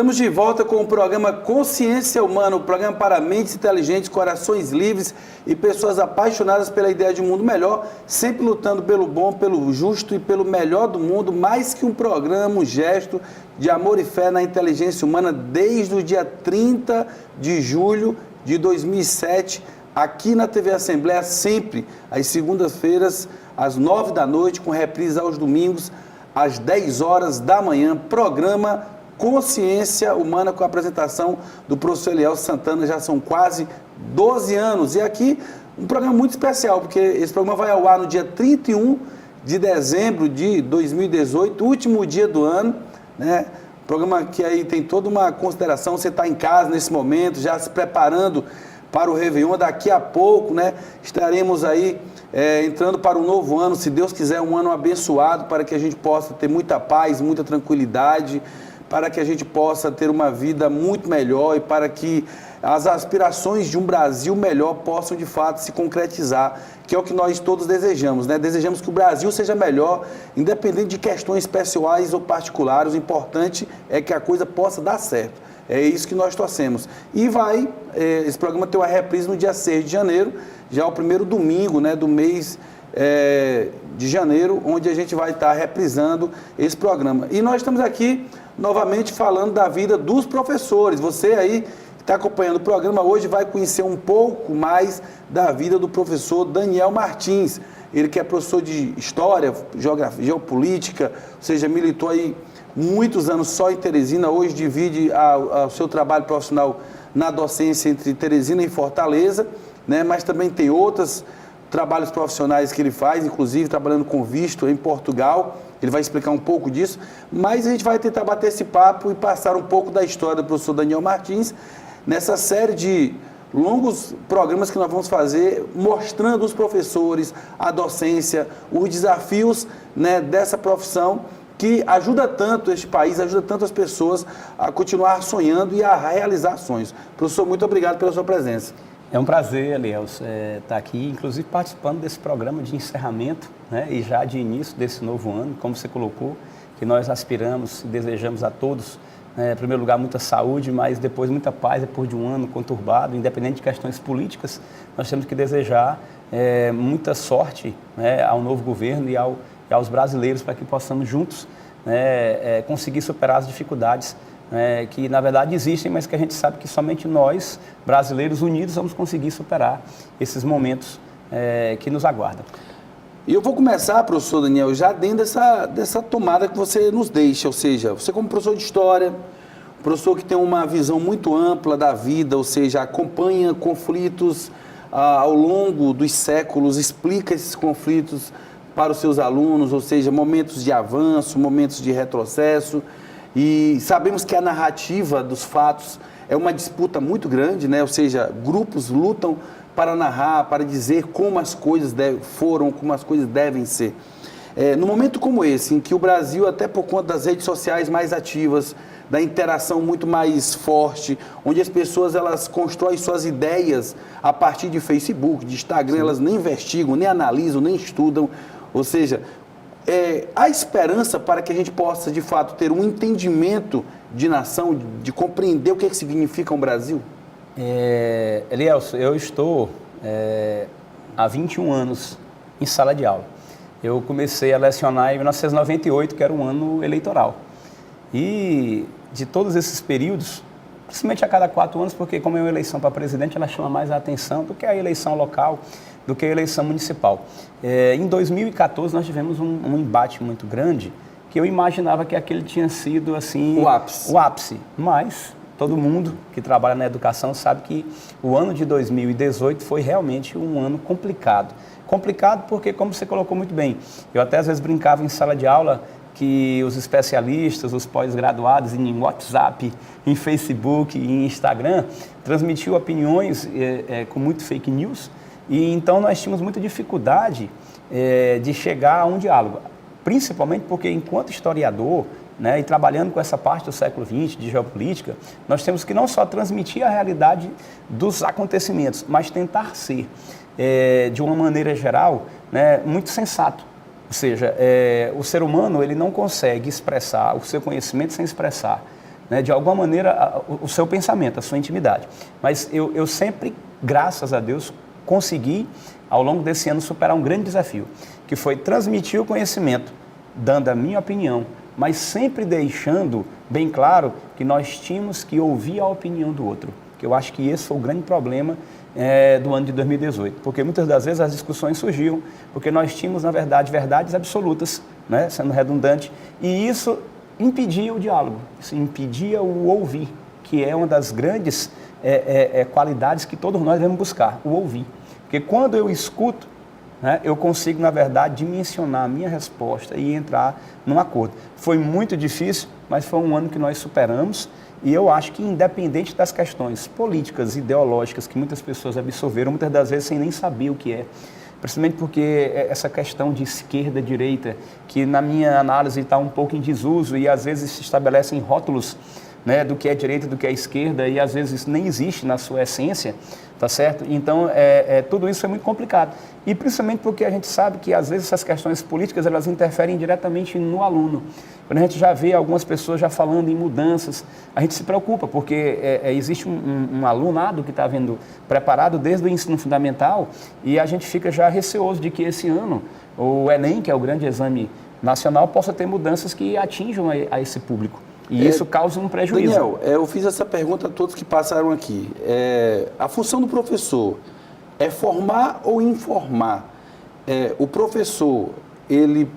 Estamos de volta com o programa Consciência Humana, o programa para mentes inteligentes, corações livres e pessoas apaixonadas pela ideia de um mundo melhor, sempre lutando pelo bom, pelo justo e pelo melhor do mundo, mais que um programa, um gesto de amor e fé na inteligência humana desde o dia 30 de julho de 2007, aqui na TV Assembleia, sempre às segundas-feiras, às 9 da noite, com reprise aos domingos, às 10 horas da manhã, programa Consciência Humana, com a apresentação do professor Eliel Santana. Já são quase 12 anos. E aqui um programa muito especial, porque esse programa vai ao ar no dia 31 de dezembro de 2018, último dia do ano, né? Programa que aí tem toda uma consideração. Você está em casa nesse momento, já se preparando para o Réveillon. Daqui a pouco, né, estaremos aí entrando para um novo ano, se Deus quiser, um ano abençoado, para que a gente possa ter muita paz, muita tranquilidade, para que a gente possa ter uma vida muito melhor e para que as aspirações de um Brasil melhor possam de fato se concretizar, que é o que nós todos desejamos, né? Desejamos que o Brasil seja melhor, independente de questões pessoais ou particulares. O importante é que a coisa possa dar certo. É isso que nós torcemos. E esse programa tem uma reprise no dia 6 de janeiro, já é o primeiro domingo, né, do mês de janeiro, onde a gente vai estar reprisando esse programa. E nós estamos aqui novamente falando da vida dos professores. Você aí que está acompanhando o programa hoje vai conhecer um pouco mais da vida do professor Daniel Martins. Ele que é professor de História, Geografia, Geopolítica, ou seja, militou aí muitos anos só em Teresina. Hoje divide o seu trabalho profissional na docência entre Teresina e Fortaleza, né? Mas também tem outros trabalhos profissionais que ele faz, inclusive trabalhando com visto em Portugal. Ele vai explicar um pouco disso, mas a gente vai tentar bater esse papo e passar um pouco da história do professor Daniel Martins nessa série de longos programas que nós vamos fazer, mostrando os professores, a docência, os desafios, né, dessa profissão que ajuda tanto este país, ajuda tanto as pessoas a continuar sonhando e a realizar sonhos. Professor, muito obrigado pela sua presença. É um prazer, Eliel, estar aqui, inclusive participando desse programa de encerramento, né, e já de início desse novo ano, como você colocou, que nós aspiramos e desejamos a todos, em primeiro lugar, muita saúde, mas depois muita paz, depois de um ano conturbado, independente de questões políticas. Nós temos que desejar muita sorte, né, ao novo governo e aos brasileiros, para que possamos juntos, né, conseguir superar as dificuldades que na verdade existem, mas que a gente sabe que somente nós, brasileiros unidos, vamos conseguir superar esses momentos que nos aguardam. E eu vou começar, professor Daniel, já dentro dessa tomada que você nos deixa, ou seja, você como professor de História, professor que tem uma visão muito ampla da vida, ou seja, acompanha conflitos ao longo dos séculos, explica esses conflitos para os seus alunos, ou seja, momentos de avanço, momentos de retrocesso. E sabemos que a narrativa dos fatos é uma disputa muito grande, né? Ou seja, grupos lutam para narrar, para dizer como as coisas foram, como as coisas devem ser. No momento como esse, em que o Brasil, até por conta das redes sociais mais ativas, da interação muito mais forte, onde as pessoas elas constroem suas ideias a partir de Facebook, de Instagram, elas nem investigam, nem analisam, nem estudam, ou seja, há esperança para que a gente possa, de fato, ter um entendimento de nação, de compreender o que significa um Brasil? Elielson, eu estou há 21 anos em sala de aula. Eu comecei a lecionar em 1998, que era um ano eleitoral. E de todos esses períodos, principalmente a cada 4 anos, porque como é uma eleição para presidente, ela chama mais a atenção do que a eleição local, do que a eleição municipal. Em 2014, nós tivemos um embate muito grande, que eu imaginava que aquele tinha sido assim, o ápice. Mas todo mundo que trabalha na educação sabe que o ano de 2018 foi realmente um ano complicado. Complicado porque, como você colocou muito bem, eu até às vezes brincava em sala de aula que os especialistas, os pós-graduados em WhatsApp, em Facebook, em Instagram, transmitiam opiniões com muito fake news. E então nós tínhamos muita dificuldade de chegar a um diálogo, principalmente porque, enquanto historiador, né, e trabalhando com essa parte do século XX, de geopolítica, nós temos que não só transmitir a realidade dos acontecimentos, mas tentar ser, de uma maneira geral, né, muito sensato. Ou seja, o ser humano ele não consegue expressar o seu conhecimento sem expressar né, de alguma maneira, o seu pensamento, a sua intimidade. Mas eu sempre, graças a Deus, consegui, ao longo desse ano, superar um grande desafio, que foi transmitir o conhecimento, dando a minha opinião, mas sempre deixando bem claro que nós tínhamos que ouvir a opinião do outro. Que eu acho que esse foi o grande problema do ano de 2018, porque muitas das vezes as discussões surgiam, porque nós tínhamos, na verdade, verdades absolutas, né, sendo redundante, e isso impedia o diálogo, isso impedia o ouvir, que é uma das grandes qualidades que todos nós devemos buscar, o ouvir. Porque quando eu escuto, né, eu consigo, na verdade, dimensionar a minha resposta e entrar num acordo. Foi muito difícil, mas foi um ano que nós superamos. E eu acho que, independente das questões políticas, ideológicas, que muitas pessoas absorveram, muitas das vezes sem nem saber o que é, principalmente porque essa questão de esquerda, direita, que na minha análise está um pouco em desuso e às vezes se estabelecem rótulos, né, do que é direita, do que é esquerda, e às vezes isso nem existe na sua essência, tá certo? Então, tudo isso é muito complicado. E principalmente porque a gente sabe que às vezes essas questões políticas, elas interferem diretamente no aluno. Quando a gente já vê algumas pessoas já falando em mudanças, a gente se preocupa, porque existe um alunado que está vindo preparado desde o ensino fundamental e a gente fica já receoso de que esse ano o Enem, que é o grande exame nacional, possa ter mudanças que atinjam a esse público. E isso causa um prejuízo. Daniel, eu fiz essa pergunta a todos que passaram aqui. A função do professor é formar ou informar? O professor, ele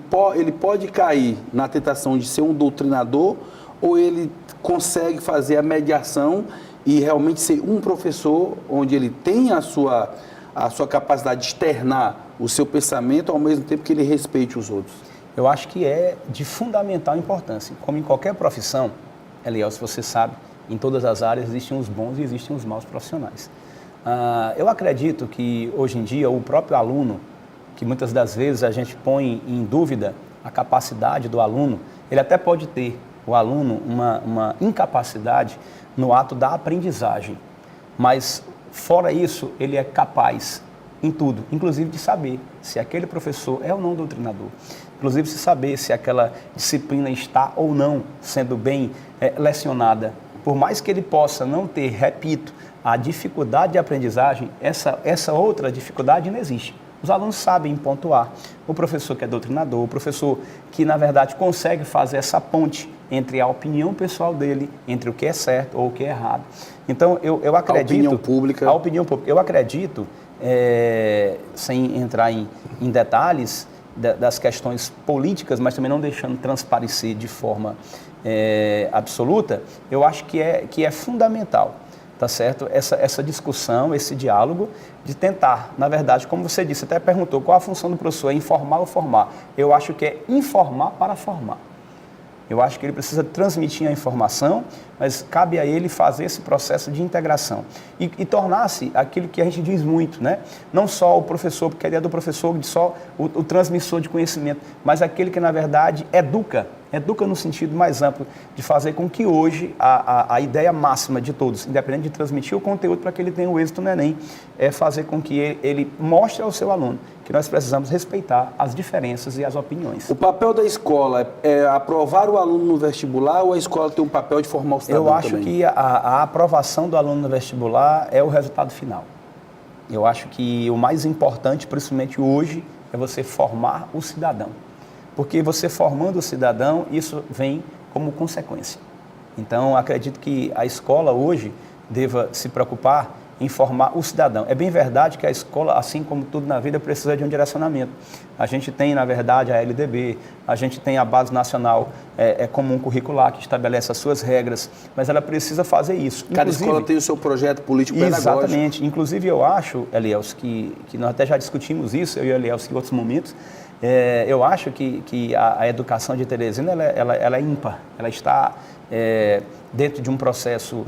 pode cair na tentação de ser um doutrinador ou ele consegue fazer a mediação e realmente ser um professor onde ele tem a sua capacidade de externar o seu pensamento ao mesmo tempo que ele respeite os outros? Eu acho que é de fundamental importância. Como em qualquer profissão, Eliel, se você sabe, em todas as áreas existem os bons e existem os maus profissionais. Eu acredito que, hoje em dia, o próprio aluno, que muitas das vezes a gente põe em dúvida a capacidade do aluno, ele até pode ter, o aluno, uma incapacidade no ato da aprendizagem. Mas, fora isso, ele é capaz em tudo, inclusive de saber se aquele professor é ou não doutrinador. Inclusive, se saber se aquela disciplina está ou não sendo bem lecionada. Por mais que ele possa não ter, repito, a dificuldade de aprendizagem, essa outra dificuldade não existe. Os alunos sabem pontuar. O professor que é doutrinador, o professor que, na verdade, consegue fazer essa ponte entre a opinião pessoal dele, entre o que é certo ou o que é errado. Então, eu acredito... A opinião pública. A opinião pública. Eu acredito, sem entrar em detalhes das questões políticas, mas também não deixando transparecer de forma absoluta, eu acho que é fundamental, tá certo? Essa discussão, esse diálogo, de tentar, na verdade, como você disse, até perguntou qual a função do professor, é informar ou formar? Eu acho que é informar para formar. Eu acho que ele precisa transmitir a informação, mas cabe a ele fazer esse processo de integração e tornar-se aquilo que a gente diz muito, né? Não só o professor, porque a ideia do professor de só o transmissor de conhecimento, mas aquele que, na verdade, educa no sentido mais amplo de fazer com que hoje a ideia máxima de todos, independente de transmitir o conteúdo para que ele tenha o êxito no Enem, é fazer com que ele mostre ao seu aluno que nós precisamos respeitar as diferenças e as opiniões. O papel da escola é aprovar o aluno no vestibular ou a escola tem um papel de formar o cidadão também? Eu acho que a aprovação do aluno no vestibular é o resultado final. Eu acho que o mais importante, principalmente hoje, é você formar o cidadão. Porque você formando o cidadão, isso vem como consequência. Então, acredito que a escola hoje deva se preocupar em formar o cidadão. É bem verdade que a escola, assim como tudo na vida, precisa de um direcionamento. A gente tem, na verdade, a LDB, a gente tem a Base Nacional Comum Curricular, que estabelece as suas regras, mas ela precisa fazer isso. Cada escola tem o seu projeto político-pedagógico. Exatamente. Inclusive, eu acho, Elielso, que nós até já discutimos isso, eu e o Elielso, em outros momentos, eu acho que a educação de Teresina ela é ímpar, ela está dentro de um processo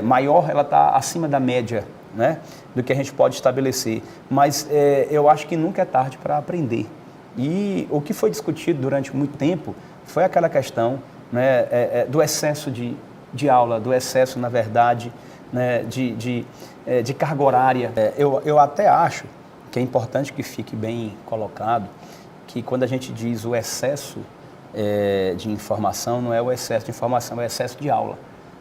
maior, ela está acima da média, né, do que a gente pode estabelecer, mas eu acho que nunca é tarde para aprender. E o que foi discutido durante muito tempo foi aquela questão, né, do excesso de aula, do excesso, na verdade, né, de carga horária. Eu até acho que é importante que fique bem colocado que quando a gente diz o excesso de informação, não é o excesso de informação, é o excesso de aula.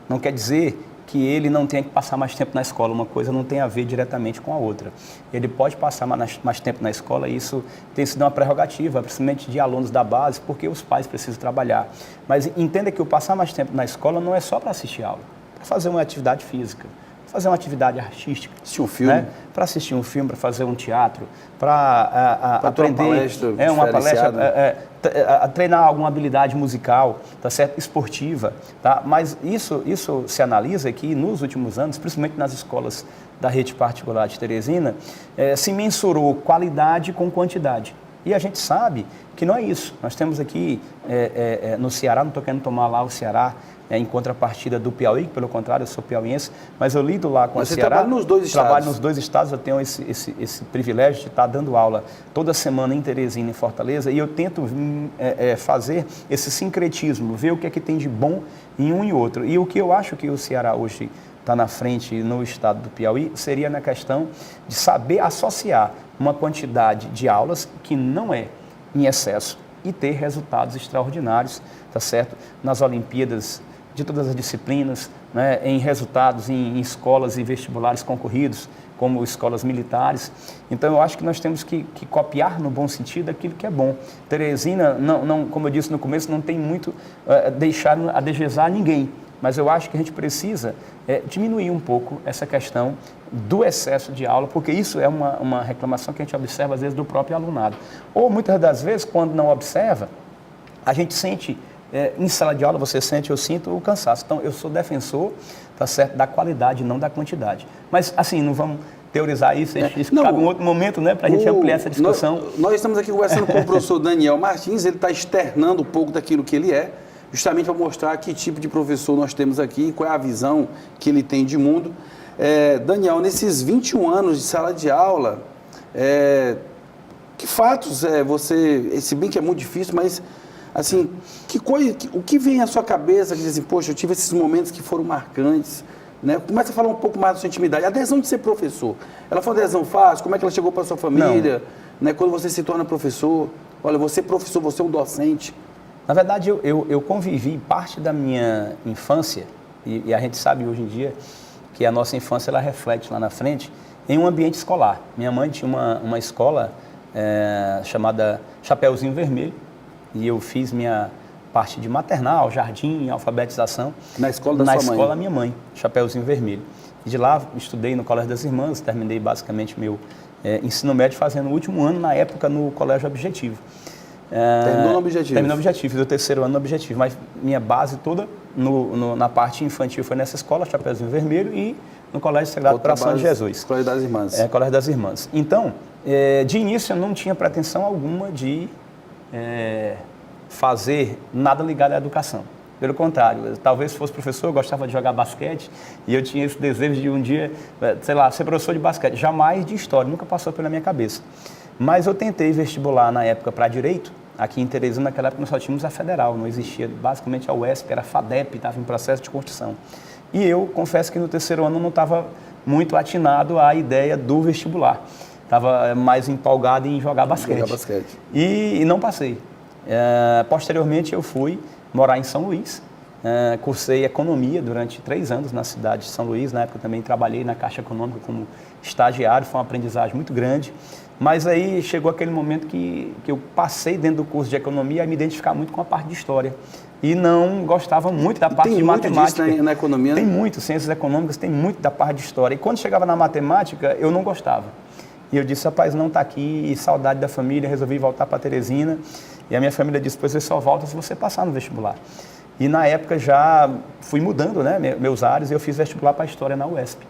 não quer dizer que ele não tenha que passar mais tempo na escola. Uma coisa não tem a ver diretamente com a outra. Ele pode passar mais tempo na escola e isso tem sido uma prerrogativa, principalmente de alunos da base, porque os pais precisam trabalhar. Mas entenda que o passar mais tempo na escola não é só para assistir aula, para fazer uma atividade física, fazer uma atividade artística. Assistir um filme. Né? Para assistir um filme, para fazer um teatro, para aprender uma palestra treinar alguma habilidade musical, tá certo? Esportiva. Tá? Mas isso se analisa que nos últimos anos, principalmente nas escolas da rede particular de Teresina, se mensurou qualidade com quantidade. E a gente sabe que não é isso. Nós temos aqui no Ceará, não estou querendo tomar lá o Ceará, em contrapartida do Piauí, que pelo contrário eu sou piauiense, mas eu lido lá com o Ceará. Trabalha nos dois estados? Trabalho nos dois estados, eu tenho esse privilégio de estar dando aula toda semana em Teresina e Fortaleza, e eu tento fazer esse sincretismo, ver o que é que tem de bom em um e outro. E o que eu acho que o Ceará hoje está na frente no estado do Piauí seria na questão de saber associar uma quantidade de aulas que não é em excesso e ter resultados extraordinários, tá certo? Nas Olimpíadas de todas as disciplinas, né, em resultados em escolas e vestibulares concorridos, como escolas militares. Então, eu acho que nós temos que copiar, no bom sentido, aquilo que é bom. Teresina, não, como eu disse no começo, não tem muito deixar a desejar ninguém, mas eu acho que a gente precisa diminuir um pouco essa questão do excesso de aula, porque isso é uma reclamação que a gente observa, às vezes, do próprio alunado. Ou, muitas das vezes, quando não observa, a gente sente... em sala de aula você sente, eu sinto o cansaço. Então, eu sou defensor, tá certo, da qualidade, não da quantidade. Mas, assim, não vamos teorizar isso, isso cabe um outro momento, né, para a gente ampliar essa discussão. Nós estamos aqui conversando com o professor Daniel Martins, ele está externando um pouco daquilo que ele é, justamente para mostrar que tipo de professor nós temos aqui, qual é a visão que ele tem de mundo. Daniel, nesses 21 anos de sala de aula, que fatos se bem que é muito difícil, mas... assim, o que vem à sua cabeça que diz assim, poxa, eu tive esses momentos que foram marcantes, né? Começa a falar um pouco mais da sua intimidade. A adesão de ser professor, ela foi uma adesão fácil? Como é que ela chegou para a sua família? Né? Quando você se torna professor, olha, você é professor, você é um docente. Na verdade, eu convivi parte da minha infância, e a gente sabe hoje em dia que a nossa infância ela reflete lá na frente, em um ambiente escolar. Minha mãe tinha uma escola chamada Chapeuzinho Vermelho, e eu fiz minha parte de maternal, jardim, alfabetização. Na escola da sua mãe? Na escola da minha mãe, Chapeuzinho Vermelho. E de lá estudei no Colégio das Irmãs, terminei basicamente meu ensino médio fazendo o último ano, na época, no Colégio Objetivo. Terminou no Objetivo? Terminou no Objetivo, fiz o terceiro ano no Objetivo, mas minha base toda na parte infantil foi nessa escola, Chapeuzinho Vermelho, e no Colégio Sagrado Coração de Jesus. Colégio das Irmãs. Colégio das Irmãs. Então, de início eu não tinha pretensão alguma de... fazer nada ligado à educação. Pelo contrário, talvez fosse professor, eu gostava de jogar basquete e eu tinha esse desejo de um dia, sei lá, ser professor de basquete. Jamais de história, nunca passou pela minha cabeça. Mas eu tentei vestibular na época para Direito. Aqui em Teresina, naquela época, nós só tínhamos a Federal, não existia basicamente a UESP, era a FADEP, estava em processo de construção. E eu confesso que no terceiro ano não estava muito atinado à ideia do vestibular. Estava mais empolgado em jogar basquete. E não passei. Posteriormente eu fui morar em São Luís, cursei economia durante 3 anos na cidade de São Luís, na época também trabalhei na Caixa Econômica como estagiário, foi uma aprendizagem muito grande, mas aí chegou aquele momento que eu passei dentro do curso de economia a me identificar muito com a parte de história e não gostava muito da parte de matemática. Tem muito na economia? Tem muito, ciências econômicas tem muito da parte de história, e quando chegava na matemática eu não gostava. E eu disse, rapaz, não está aqui, saudade da família, resolvi voltar para Teresina. E a minha família disse, pois você só volta se você passar no vestibular. E na época já fui mudando, né, meus ares, e eu fiz vestibular para História na UESP.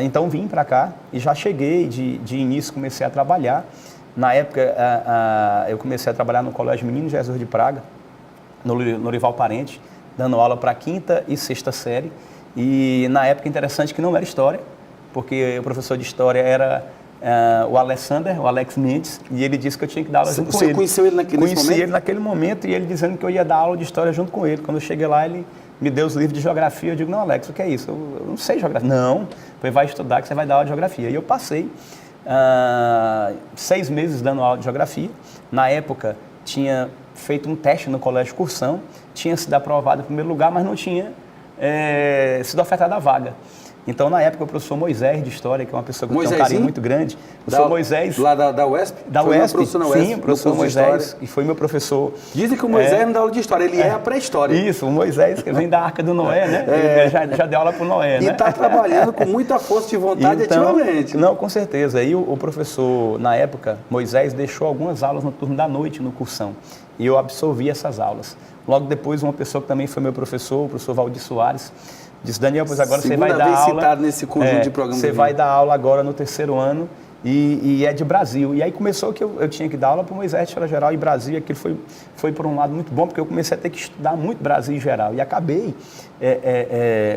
Então vim para cá e já cheguei, de início comecei a trabalhar. Na época eu comecei a trabalhar no Colégio Menino Jesus de Praga, no Lorival Parente, dando aula para a 5ª e 6ª série. E na época interessante que não era História, porque o professor de História era o Alexander, o Alex Mendes, e ele disse que eu tinha que dar aula junto com ele. Você conheceu ele naquele momento? Conheci ele naquele momento e ele dizendo que eu ia dar aula de História junto com ele. Quando eu cheguei lá, ele me deu os livros de Geografia. Eu digo, não, Alex, o que é isso? Eu não sei Geografia. Não, você vai estudar que você vai dar aula de Geografia. E eu passei 6 meses dando aula de Geografia. Na época, tinha feito um teste no Colégio Cursão, tinha sido aprovado em primeiro lugar, mas não tinha sido ofertada a vaga. Então, na época, o professor Moisés de História, que é uma pessoa que eu tenho um carinho muito grande, o professor Moisés... Lá da UESP? Da UESP, sim, o professor Moisés, e foi meu professor. Dizem que o Moisés não dá aula de História, ele é a pré-história. Isso, o Moisés, que vem da Arca do Noé, né? Ele já deu aula para o Noé, né? E está trabalhando com muita força de vontade ativamente. Não, com certeza. E o professor, na época, Moisés, deixou algumas aulas no turno da noite, no cursão, e eu absorvi essas aulas. Logo depois, uma pessoa que também foi meu professor, o professor Valdir Soares, disse: Daniel, pois agora você vai dar aula... Segunda vez citado nesse conjunto de programas. Você vai dar aula agora no 3º ano e é de Brasil. E aí começou que eu tinha que dar aula para o Moisés de História Geral e Brasil, e aquilo foi por um lado muito bom, porque eu comecei a ter que estudar muito Brasil em geral. E acabei,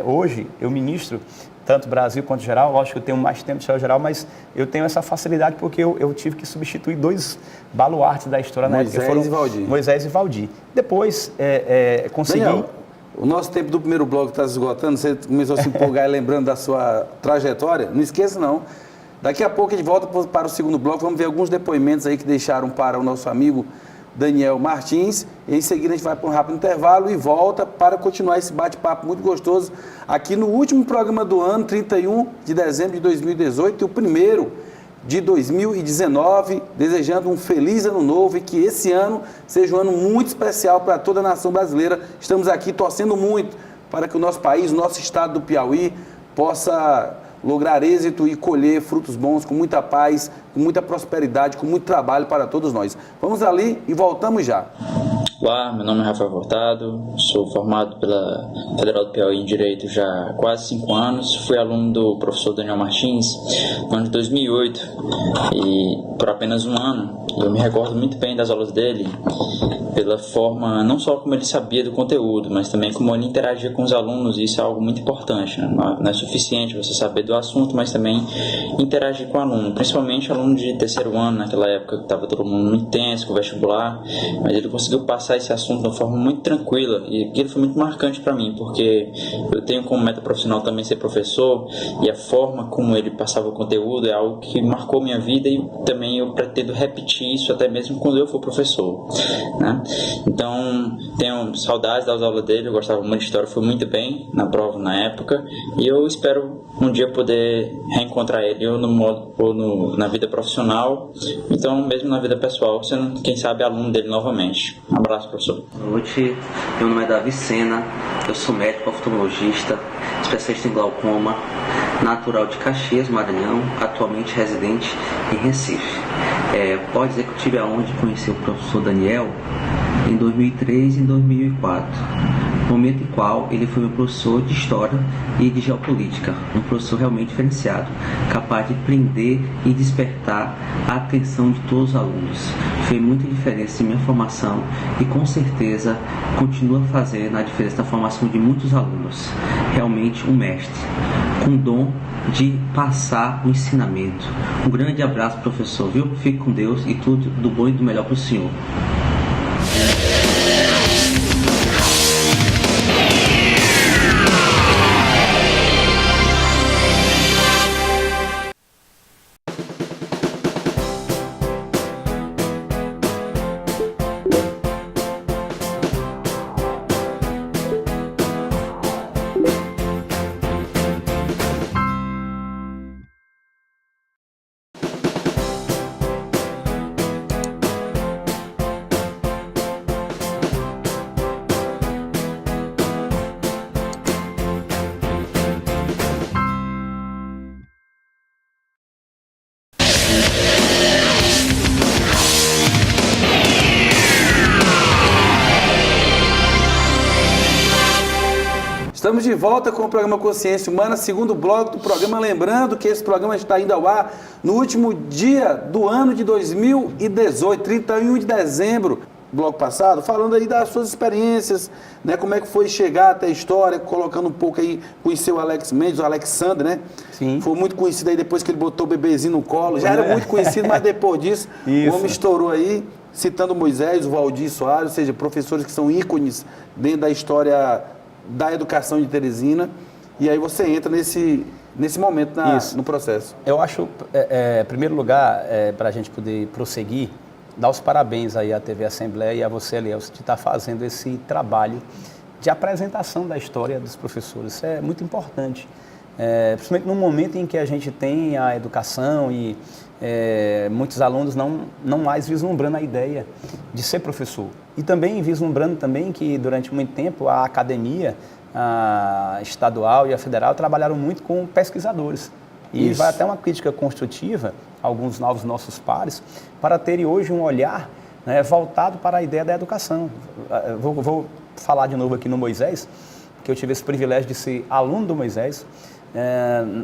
hoje, eu ministro tanto Brasil quanto geral. Lógico que eu tenho mais tempo de História Geral, mas eu tenho essa facilidade porque eu tive que substituir 2 baluartes da história na época. Moisés e Valdir. Moisés e Valdir. Depois, consegui... Daniel, o nosso tempo do primeiro bloco está se esgotando, você começou a se empolgar lembrando da sua trajetória. Não esqueça, não. Daqui a pouco a gente volta para o segundo bloco, vamos ver alguns depoimentos aí que deixaram para o nosso amigo Daniel Martins. E em seguida a gente vai para um rápido intervalo e volta para continuar esse bate-papo muito gostoso aqui no último programa do ano, 31 de dezembro de 2018, e o primeiro de 2019, desejando um feliz ano novo e que esse ano seja um ano muito especial para toda a nação brasileira. Estamos aqui torcendo muito para que o nosso país, o nosso estado do Piauí, possa lograr êxito e colher frutos bons, com muita paz, com muita prosperidade, com muito trabalho para todos nós. Vamos ali e voltamos já. Olá, meu nome é Rafael Furtado, sou formado pela Federal do Piauí em Direito já há quase 5 anos, fui aluno do professor Daniel Martins no ano de 2008 e por apenas um ano. Eu me recordo muito bem das aulas dele, pela forma, não só como ele sabia do conteúdo, mas também como ele interagia com os alunos, e isso é algo muito importante, né? Não é suficiente você saber do assunto, mas também interagir com o aluno, principalmente aluno de 3º ano, naquela época que estava todo mundo muito tenso com o vestibular, mas ele conseguiu passar esse assunto de uma forma muito tranquila, e aquilo foi muito marcante para mim, porque eu tenho como meta profissional também ser professor, e a forma como ele passava o conteúdo é algo que marcou minha vida, e também eu pretendo repetir isso até mesmo quando eu for professor, né? Então, tenho saudades das aulas dele, eu gostava muito de história, fui muito bem na prova na época, e eu espero um dia poder reencontrar ele ou no modo ou na vida profissional, então mesmo na vida pessoal, sendo, quem sabe, aluno dele novamente. Um abraço, professor. Boa noite, meu nome é Davi Sena, eu sou médico oftalmologista, especialista em glaucoma, natural de Caxias, Maranhão, atualmente residente em Recife. Pode dizer que eu tive a honra de conhecer o professor Daniel em 2003 e em 2004, momento em qual ele foi meu professor de História e de Geopolítica, um professor realmente diferenciado, capaz de prender e despertar a atenção de todos os alunos. Fez muita diferença em minha formação e com certeza continua fazendo a diferença na formação de muitos alunos. Realmente um mestre, com dom de passar o ensinamento. Um grande abraço, professor, viu? Fique com Deus e tudo do bom e do melhor para o senhor. Estamos de volta com o programa Consciência Humana, segundo bloco do programa. Lembrando que esse programa está indo ao ar no último dia do ano de 2018, 31 de dezembro, bloco passado, falando aí das suas experiências, né, como é que foi chegar até a história, colocando um pouco aí, conheceu o Alex Mendes, o Alexandre, né? Sim. Foi muito conhecido aí depois que ele botou o bebezinho no colo, já era muito conhecido, mas depois disso, o homem estourou aí, citando Moisés, o Valdir Soares, ou seja, professores que são ícones dentro da história da educação de Teresina, e aí você entra nesse momento no processo. Eu acho, em primeiro lugar, para a gente poder prosseguir, dar os parabéns aí à TV Assembleia e a você, Eliel, de estar fazendo esse trabalho de apresentação da história dos professores. Isso é muito importante, principalmente no momento em que a gente tem a educação e muitos alunos não mais vislumbrando a ideia de ser professor. E também vislumbrando também que durante muito tempo a academia a estadual e a federal trabalharam muito com pesquisadores. E vai até uma crítica construtiva a alguns novos nossos pares para terem hoje um olhar, né, voltado para a ideia da educação. Vou falar de novo aqui no Moisés, que eu tive esse privilégio de ser aluno do Moisés,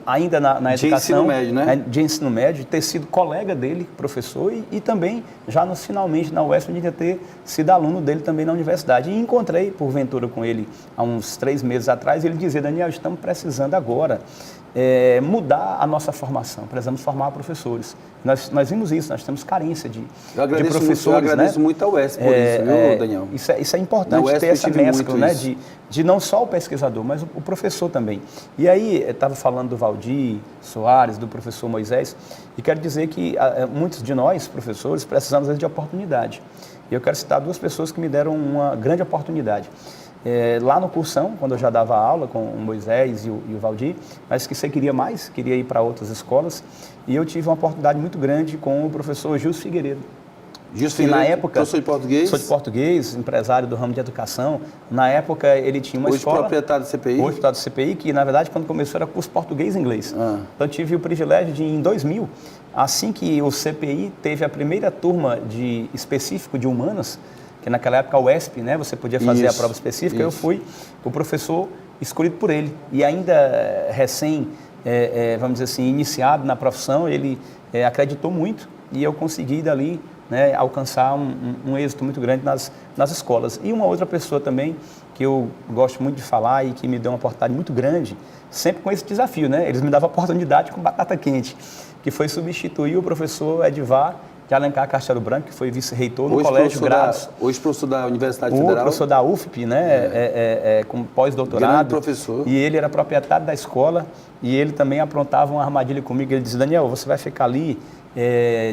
ainda na educação, de ensino médio, né? De ensino médio, ter sido colega dele, professor, e também já finalmente na UESP de ter sido aluno dele também na universidade. E encontrei, porventura, com ele há uns 3 meses atrás, ele dizia: Daniel, estamos precisando agora mudar a nossa formação, precisamos formar professores. Nós vimos isso, nós temos carência de professores. Eu agradeço muito a UESP por isso, viu, Daniel? Isso é importante, ter essa mescla, né, de não só o pesquisador, mas o professor também. E aí, eu estava falando do Valdir Soares, do professor Moisés, e quero dizer que muitos de nós, professores, precisamos às vezes de oportunidade. E eu quero citar 2 pessoas que me deram uma grande oportunidade. Lá no Cursão, quando eu já dava aula com o Moisés e o Valdir, mas que você queria mais, queria ir para outras escolas, e eu tive uma oportunidade muito grande com o professor Gilson Figueiredo. Gilson Figueiredo, na época, professor de português? Sou de português, empresário do ramo de educação. Na época ele tinha uma escola... Hoje proprietário do CPI? Hoje proprietário do CPI, que na verdade quando começou era curso português e inglês. Então eu tive o privilégio de, em 2000, assim que o CPI teve a primeira turma específico de humanas, que naquela época a UESP, né, você podia fazer a prova específica, eu fui o professor escolhido por ele. E ainda vamos dizer assim, iniciado na profissão, ele acreditou muito e eu consegui dali, né, alcançar um êxito muito grande nas escolas. E uma outra pessoa também, que eu gosto muito de falar e que me deu uma oportunidade muito grande, sempre com esse desafio, né? Eles me davam oportunidade com batata quente, que foi substituir o professor Edivar de Alencar Castelo Branco, que foi vice-reitor no Colégio Grados. Hoje professor da Universidade Federal. Professor da UFP, né, com pós-doutorado. Professor. E ele era proprietário da escola e ele também aprontava uma armadilha comigo. Ele disse: Daniel, você vai ficar ali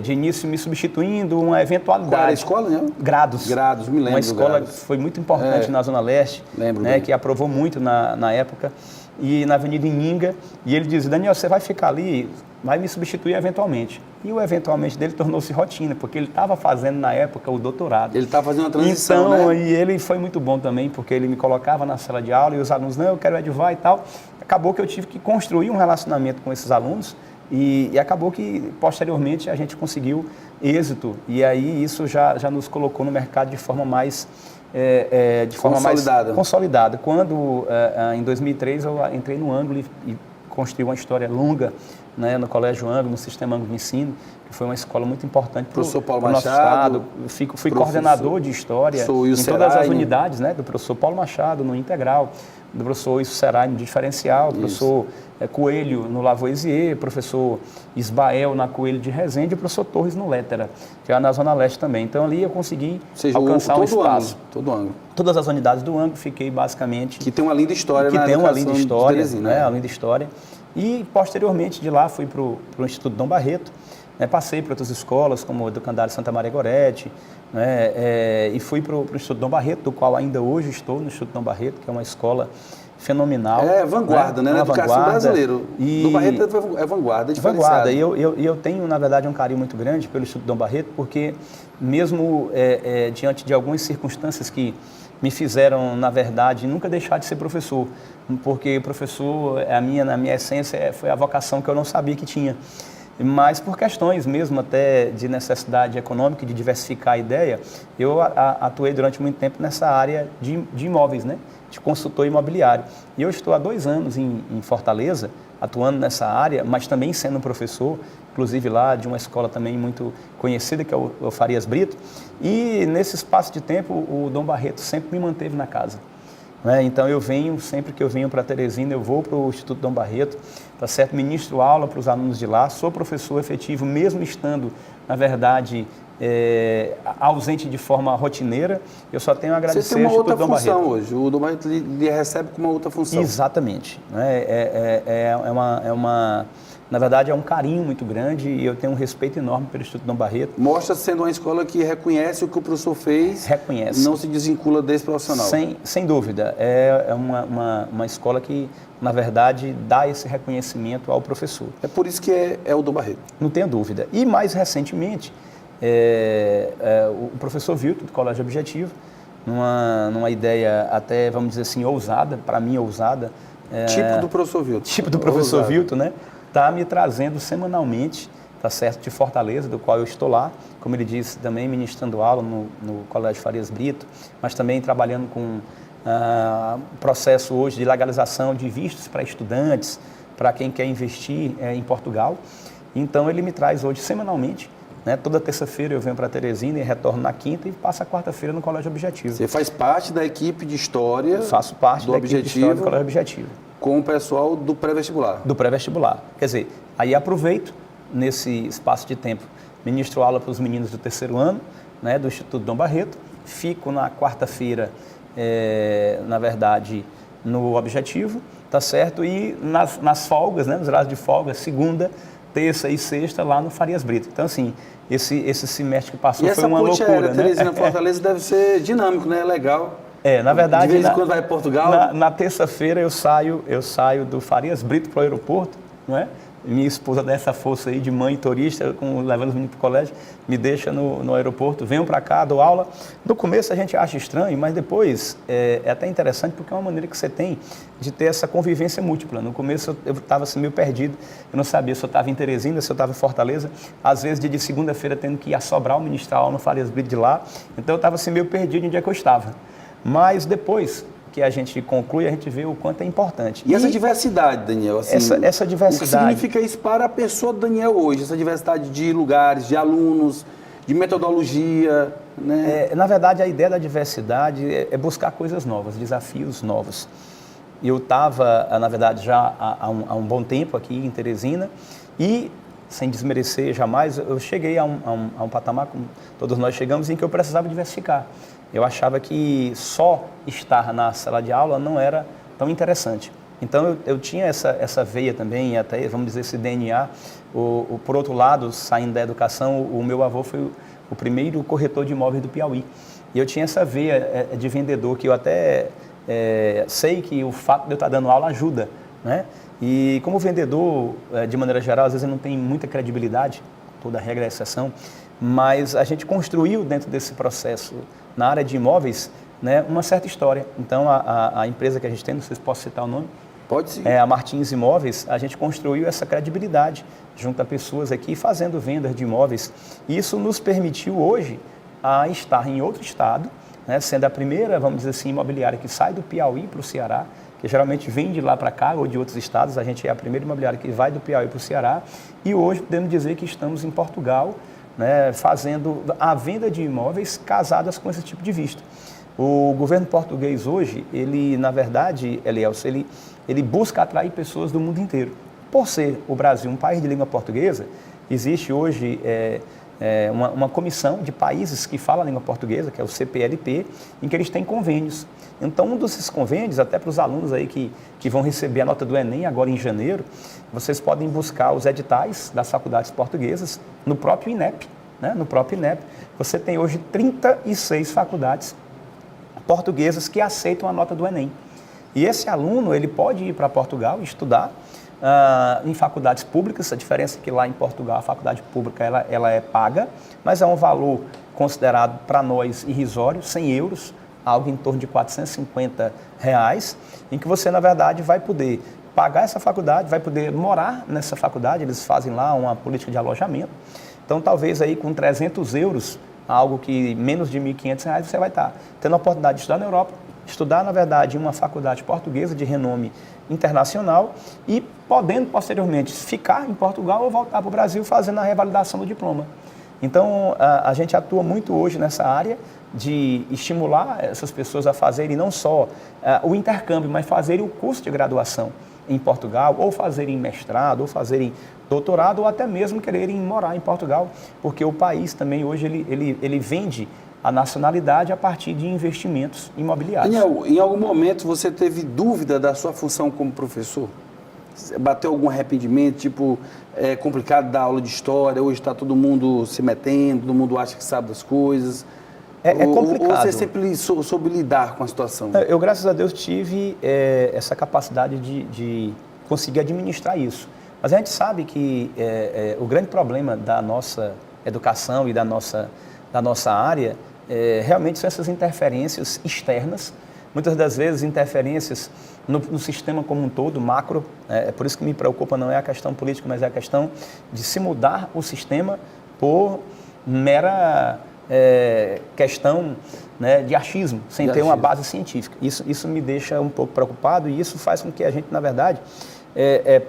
de início me substituindo uma eventualidade. Qual era a escola, né? Grados. Grados, me lembro. Uma escola que foi muito importante na Zona Leste, né, que aprovou muito na época, e na Avenida Ininga. E ele disse: Daniel, você vai ficar ali, vai me substituir eventualmente. E o eventualmente dele tornou-se rotina, porque ele estava fazendo na época o doutorado. Ele estava fazendo uma transição, então, né? E ele foi muito bom também, porque ele me colocava na sala de aula e os alunos: não, eu quero Edivar e tal. Acabou que eu tive que construir um relacionamento com esses alunos e acabou que, posteriormente, a gente conseguiu êxito. E aí isso já nos colocou no mercado de forma mais... consolidada. Quando, em 2003, eu entrei no Ângulo e construí uma história longa, né, no Colégio Ângulo, no Sistema Ângulo de Ensino, que foi uma escola muito importante para o nosso estado. Fui coordenador de História em todas as unidades, né, do professor Paulo Machado, no Integral, do professor Isso Serai, no Diferencial, do professor Coelho, no Lavoisier, professor Isbael, na Coelho de Resende, e o professor Torres, no Létera, que é na Zona Leste também. Então, ali eu consegui alcançar um espaço. Todo ângulo. Todas as unidades do ângulo, fiquei basicamente... Que tem uma linda história na educação uma linda história, de Teresina, né? Uma linda história. E, posteriormente, de lá, fui para o Instituto Dom Barreto, né? Passei por outras escolas, como o Educandário Santa Maria Goretti, né? E fui para o Instituto Dom Barreto, do qual ainda hoje estou no Instituto Dom Barreto, que é uma escola fenomenal. Vanguarda, né? Na educação brasileira. Dom Barreto é vanguarda, é vanguarda. E eu tenho, na verdade, um carinho muito grande pelo Instituto Dom Barreto, porque mesmo diante de algumas circunstâncias que me fizeram, na verdade, nunca deixar de ser professor, porque professor, na minha essência, foi a vocação que eu não sabia que tinha. Mas por questões mesmo até de necessidade econômica e de diversificar a ideia, eu atuei durante muito tempo nessa área de imóveis, né? De consultor imobiliário. E eu estou há 2 anos em Fortaleza, atuando nessa área, mas também sendo professor, inclusive lá de uma escola também muito conhecida, que é o Farias Brito. E nesse espaço de tempo, o Dom Barreto sempre me manteve na casa. Então sempre que eu venho para Teresina, eu vou para o Instituto Dom Barreto, tá certo? Ministro aula para os alunos de lá, sou professor efetivo, mesmo estando, na verdade, ausente de forma rotineira. Eu só tenho a agradecer. Você tem uma outra função hoje, o Dom Barreto lhe recebe com uma outra função. Exatamente. Na verdade, é um carinho muito grande e eu tenho um respeito enorme pelo Instituto Dom Barreto. Mostra sendo uma escola que reconhece o que o professor fez. Reconhece. Não se desvincula desse profissional. Sem dúvida. É uma escola que, na verdade, dá esse reconhecimento ao professor. É por isso que é o Dom Barreto. Não tenha dúvida. E, mais recentemente, o professor Vilton, do Colégio Objetivo, numa ideia até, vamos dizer assim, ousada, para mim ousada. Tipo do professor Vilton. Tipo do professor Vilton, né? Está me trazendo semanalmente, tá certo, de Fortaleza, do qual eu estou lá, como ele disse, também ministrando aula no Colégio Farias Brito, mas também trabalhando com processo hoje de legalização de vistos para estudantes, para quem quer investir em Portugal. Então ele me traz hoje semanalmente, né? Toda terça-feira eu venho para Teresina e retorno na quinta e passo a quarta-feira no Colégio Objetivo. Você faz parte da equipe de História Faço parte da equipe de História do Colégio Objetivo. Com o pessoal do pré-vestibular. Do pré-vestibular. Quer dizer, aí aproveito nesse espaço de tempo, ministro aula para os meninos do terceiro ano, né, do Instituto Dom Barreto, fico na quarta-feira, na verdade, no Objetivo, tá certo? E nas folgas, né, nos horários de folga, segunda, terça e sexta, lá no Farias Brito. Então, assim, esse semestre que passou foi uma loucura, E essa ponte aérea, né? Teresina Fortaleza, deve ser dinâmico, né? Legal. Na verdade, de vez em quando vai a Portugal. Na terça-feira eu saio do Farias Brito para o aeroporto, não é? Minha esposa dá essa força aí de mãe turista, levando os meninos para o colégio, me deixa no aeroporto, venho para cá, dou aula. No começo a gente acha estranho, mas depois é até interessante porque é uma maneira que você tem de ter essa convivência múltipla. No começo eu estava assim, meio perdido, eu não sabia se eu estava em Teresina, se eu estava em Fortaleza, às vezes dia de segunda-feira tendo que ir a Sobral ministrar aula no Farias Brito de lá, então eu estava assim meio perdido onde é que eu estava. Mas depois que a gente conclui, a gente vê o quanto é importante. E essa diversidade, Daniel? Assim, essa diversidade... O que significa isso para a pessoa do Daniel hoje? Essa diversidade de lugares, de alunos, de metodologia, né? Na verdade, a ideia da diversidade é buscar coisas novas, desafios novos. Eu estava, na verdade, já há um bom tempo aqui em Teresina e, sem desmerecer jamais, eu cheguei a um patamar, como todos nós chegamos, em que eu precisava diversificar. Eu achava que só estar na sala de aula não era tão interessante. Então, eu tinha essa veia também, até, vamos dizer, esse DNA. Por outro lado, saindo da educação, o meu avô foi o primeiro corretor de imóveis do Piauí. E eu tinha essa veia de vendedor, que eu até sei que o fato de eu estar dando aula ajuda, né? E como vendedor, de maneira geral, às vezes não tem muita credibilidade, toda regra é exceção, mas a gente construiu dentro desse processo, na área de imóveis, né, uma certa história. Então, a empresa que a gente tem, não sei se posso citar o nome. Pode sim. A Martins Imóveis, a gente construiu essa credibilidade junto a pessoas aqui fazendo vendas de imóveis. Isso nos permitiu hoje a estar em outro estado, né, sendo a primeira, vamos dizer assim, imobiliária que sai do Piauí para o Ceará, que geralmente vem de lá para cá ou de outros estados. A gente é a primeira imobiliária que vai do Piauí para o Ceará. E hoje podemos dizer que estamos em Portugal, né, fazendo a venda de imóveis casadas com esse tipo de visto. O governo português hoje, ele, na verdade, Elielson, ele busca atrair pessoas do mundo inteiro. Por ser o Brasil um país de língua portuguesa, existe hoje uma comissão de países que falam a língua portuguesa, que é o CPLP, em que eles têm convênios. Então, um desses convênios, até para os alunos aí que vão receber a nota do Enem agora em janeiro, vocês podem buscar os editais das faculdades portuguesas no próprio INEP, né? No próprio INEP. Você tem hoje 36 faculdades portuguesas que aceitam a nota do Enem. E esse aluno, ele pode ir para Portugal e estudar em faculdades públicas. A diferença é que lá em Portugal a faculdade pública ela é paga, mas é um valor considerado para nós irrisório, 100 euros, algo em torno de R$450, em que você, na verdade, vai poder pagar essa faculdade, vai poder morar nessa faculdade. Eles fazem lá uma política de alojamento. Então, talvez aí com 300 euros, algo que menos de R$1.500, você vai estar tendo a oportunidade de estudar na Europa, estudar, na verdade, em uma faculdade portuguesa de renome internacional e podendo, posteriormente, ficar em Portugal ou voltar para o Brasil fazendo a revalidação do diploma. Então, a gente atua muito hoje nessa área de estimular essas pessoas a fazerem não só o intercâmbio, mas fazerem o curso de graduação em Portugal, ou fazerem mestrado, ou fazerem doutorado, ou até mesmo quererem morar em Portugal, porque o país também hoje ele vende a nacionalidade a partir de investimentos imobiliários. Daniel, em algum momento você teve dúvida da sua função como professor? Bateu algum arrependimento, tipo, é complicado dar aula de história, hoje está todo mundo se metendo, todo mundo acha que sabe das coisas. É complicado. Ou você sempre soube lidar com a situação? Eu, graças a Deus, tive essa capacidade de conseguir administrar isso. Mas a gente sabe que o grande problema da nossa educação e da nossa área realmente são essas interferências externas, muitas das vezes interferências no sistema como um todo, macro. É por isso que me preocupa não é a questão política, mas é a questão de se mudar o sistema por mera questão, né, de achismo, sem ter uma base científica. Isso me deixa um pouco preocupado e isso faz com que a gente, na verdade,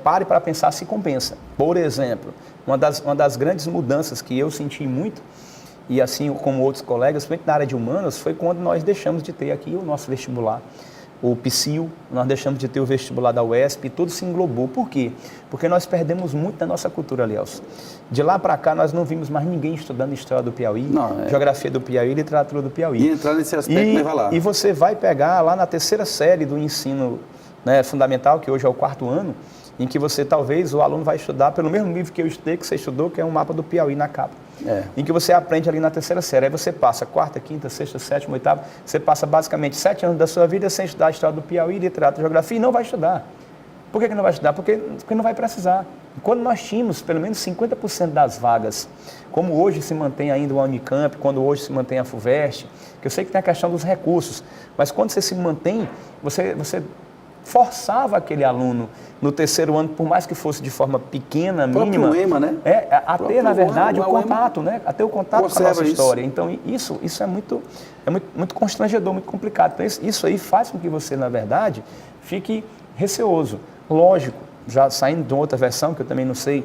pare para pensar se compensa. Por exemplo, uma das grandes mudanças que eu senti muito, e assim como outros colegas, principalmente na área de humanas, foi quando nós deixamos de ter aqui o nosso vestibular, o PSIL, nós deixamos de ter o vestibular da UESP, e tudo se englobou. Por quê? Porque nós perdemos muito da nossa cultura, Alielso. De lá para cá, nós não vimos mais ninguém estudando História do Piauí, Geografia do Piauí, Literatura do Piauí. E entrar nesse aspecto, leva lá. E você vai pegar lá na terceira série do ensino, né, fundamental, que hoje é o 4º ano, em que você, talvez, o aluno vai estudar pelo mesmo livro que eu estudei, que você estudou, que é um mapa do Piauí na capa. Em que você aprende ali na terceira série. Aí você passa 4ª, 5ª, 6ª, 7ª, 8ª, você passa basicamente 7 anos da sua vida sem estudar a História do Piauí, Literatura, Geografia, e não vai estudar. Por que não vai estudar? Porque não vai precisar. Quando nós tínhamos pelo menos 50% das vagas, como hoje se mantém ainda o Unicamp, quando hoje se mantém a FUVEST, que eu sei que tem a questão dos recursos, mas quando você se mantém, você forçava aquele aluno no terceiro ano, por mais que fosse de forma pequena, mínima, EMA, né? A ter, na verdade, o contato, né? A ter o contato com a nossa história. Então, isso é muito constrangedor, muito complicado. Então, isso aí faz com que você, na verdade, fique receoso. Lógico, já saindo de outra versão, que eu também não sei,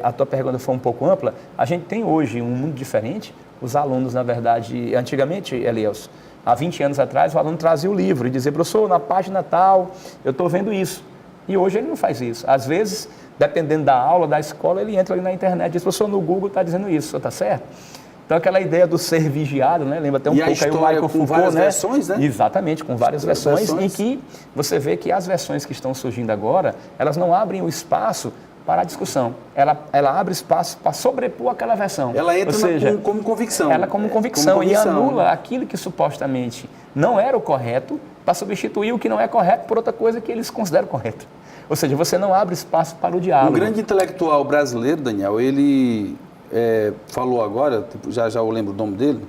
a tua pergunta foi um pouco ampla, a gente tem hoje um mundo diferente. Os alunos, na verdade, antigamente, Elielso, há 20 anos atrás, o aluno trazia o livro e dizia, professor, na página tal, eu estou vendo isso. E hoje ele não faz isso. Às vezes, dependendo da aula, da escola, ele entra ali na internet e diz, professor, no Google está dizendo isso, está certo? Então, aquela ideia do ser vigiado, né? Lembra até um pouco aí o Michael Foucault, com várias versões, né? Exatamente, com várias versões, em que você vê que as versões que estão surgindo agora, elas não abrem o espaço para a discussão. Ela abre espaço para sobrepor aquela versão. Ela entra como convicção. Ela como convicção e anula aquilo que supostamente não era o correto para substituir o que não é correto por outra coisa que eles consideram correto. Ou seja, você não abre espaço para o diálogo. Um grande intelectual brasileiro, Daniel, ele falou agora, já eu lembro o nome dele,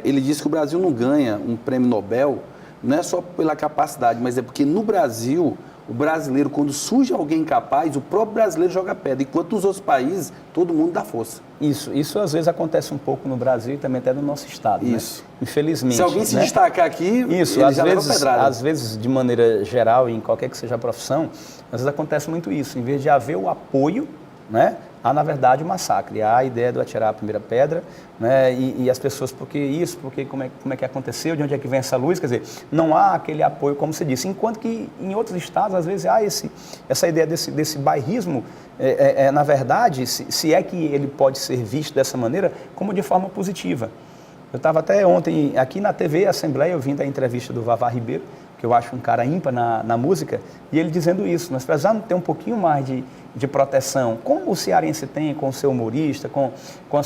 ele disse que o Brasil não ganha um prêmio Nobel, não é só pela capacidade, mas é porque no Brasil, o brasileiro, quando surge alguém capaz, o próprio brasileiro joga pedra, enquanto nos outros países, todo mundo dá força. Isso às vezes acontece um pouco no Brasil e também até no nosso estado, isso, né? Infelizmente. Se alguém se destacar aqui, ele já leva pedrada. Às vezes, de maneira geral, em qualquer que seja a profissão, às vezes acontece muito isso. Em vez de haver o apoio, né, há, na verdade, o massacre. Há a ideia de atirar a primeira pedra, né, e as pessoas, porque como é que aconteceu, de onde é que vem essa luz, quer dizer, não há aquele apoio, como você disse, enquanto que em outros estados, às vezes, há essa ideia desse bairrismo, na verdade, se é que ele pode ser visto dessa maneira, como de forma positiva. Eu estava até ontem aqui na TV Assembleia, eu vim da entrevista do Vavá Ribeiro, que eu acho um cara ímpar na música, e ele dizendo isso, nós precisamos ter um pouquinho mais de proteção, como o cearense tem com o seu humorista, com a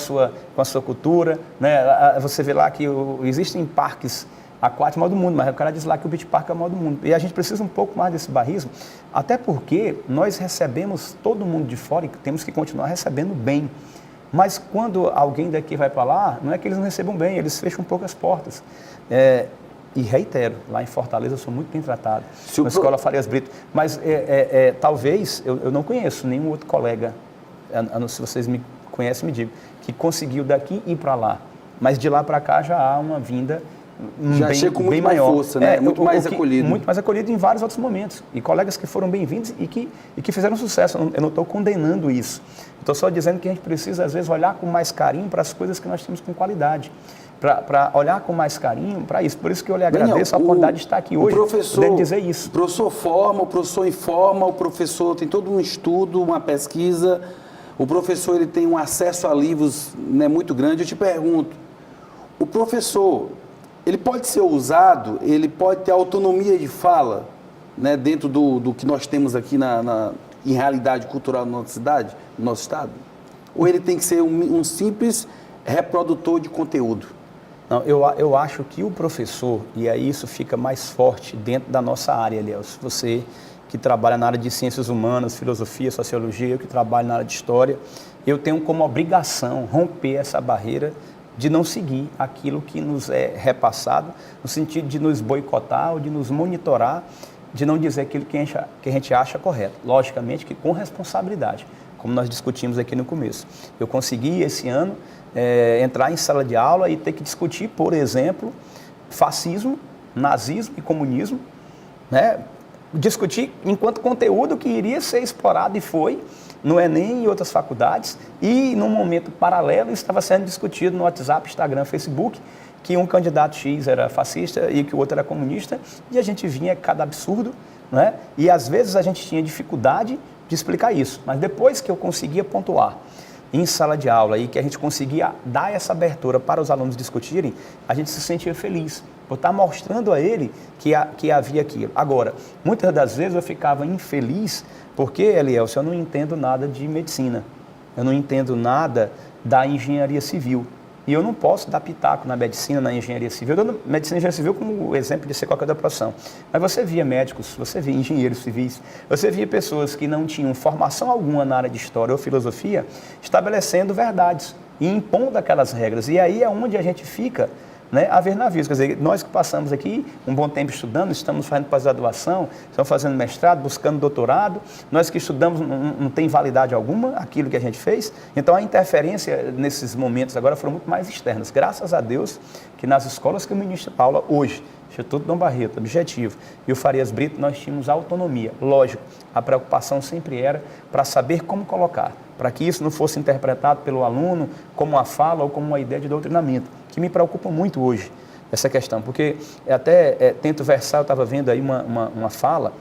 sua cultura, né? Você vê lá que existem parques aquáticos maior do mundo, mas o cara diz lá que o Beach Park é o maior do mundo, e a gente precisa um pouco mais desse barrismo, até porque nós recebemos todo mundo de fora e temos que continuar recebendo bem. Mas quando alguém daqui vai para lá, não é que eles não recebam bem, eles fecham um pouco as portas. E reitero, lá em Fortaleza eu sou muito bem tratado, na Escola Farias Brito, mas talvez, eu não conheço nenhum outro colega, se vocês me conhecem, me digam, que conseguiu daqui ir para lá, mas de lá para cá já há uma vinda já chega com muito mais força, né? Muito mais acolhido. Muito mais acolhido em vários outros momentos, e colegas que foram bem-vindos e que fizeram sucesso, eu não estou condenando isso, estou só dizendo que a gente precisa às vezes olhar com mais carinho para as coisas que nós temos com qualidade. Para olhar com mais carinho para isso. Por isso que eu lhe agradeço a oportunidade de estar aqui hoje, podendo dizer isso. O professor forma, o professor informa, o professor tem todo um estudo, uma pesquisa, o professor ele tem um acesso a livros, né, muito grande. Eu te pergunto, o professor, ele pode ser ousado, ele pode ter autonomia de fala né, dentro do que nós temos aqui em realidade cultural na nossa cidade, no nosso estado? Ou ele tem que ser um simples reprodutor de conteúdo? Não, eu acho que o professor, e aí isso fica mais forte dentro da nossa área, Elielso, você que trabalha na área de ciências humanas, filosofia, sociologia, eu que trabalho na área de história, eu tenho como obrigação romper essa barreira de não seguir aquilo que nos é repassado, no sentido de nos boicotar ou de nos monitorar, de não dizer aquilo que a gente acha correto. Logicamente que com responsabilidade, como nós discutimos aqui no começo. Eu consegui esse ano entrar em sala de aula e ter que discutir, por exemplo, fascismo, nazismo e comunismo, né? Discutir enquanto conteúdo que iria ser explorado e foi no Enem e outras faculdades, e num momento paralelo estava sendo discutido no WhatsApp, Instagram, Facebook, que um candidato X era fascista e que o outro era comunista, e a gente vinha cada absurdo, né? E às vezes a gente tinha dificuldade de explicar isso, mas depois que eu conseguia pontuar em sala de aula e que a gente conseguia dar essa abertura para os alunos discutirem, a gente se sentia feliz por estar mostrando a ele que havia aquilo. Agora, muitas das vezes eu ficava infeliz porque, Elielso, eu não entendo nada de medicina, eu não entendo nada da engenharia civil. E eu não posso dar pitaco na medicina, na engenharia civil. Eu dou medicina e engenharia civil como exemplo de ser qualquer outra profissão. Mas você via médicos, você via engenheiros civis, você via pessoas que não tinham formação alguma na área de história ou filosofia, estabelecendo verdades e impondo aquelas regras. E aí é onde a gente fica, né, a ver navios. Quer dizer, nós que passamos aqui um bom tempo estudando, estamos fazendo pós-graduação, estamos fazendo mestrado, buscando doutorado, nós que estudamos não tem validade alguma aquilo que a gente fez, então a interferência nesses momentos agora foram muito mais externas. Graças a Deus que nas escolas que eu ministro aula hoje, Instituto Dom Barreto, Objetivo e o Farias Brito, nós tínhamos autonomia. Lógico, a preocupação sempre era para saber como colocar, para que isso não fosse interpretado pelo aluno como uma fala ou como uma ideia de doutrinamento, que me preocupa muito hoje, essa questão, porque até tento versar, eu estava vendo aí uma fala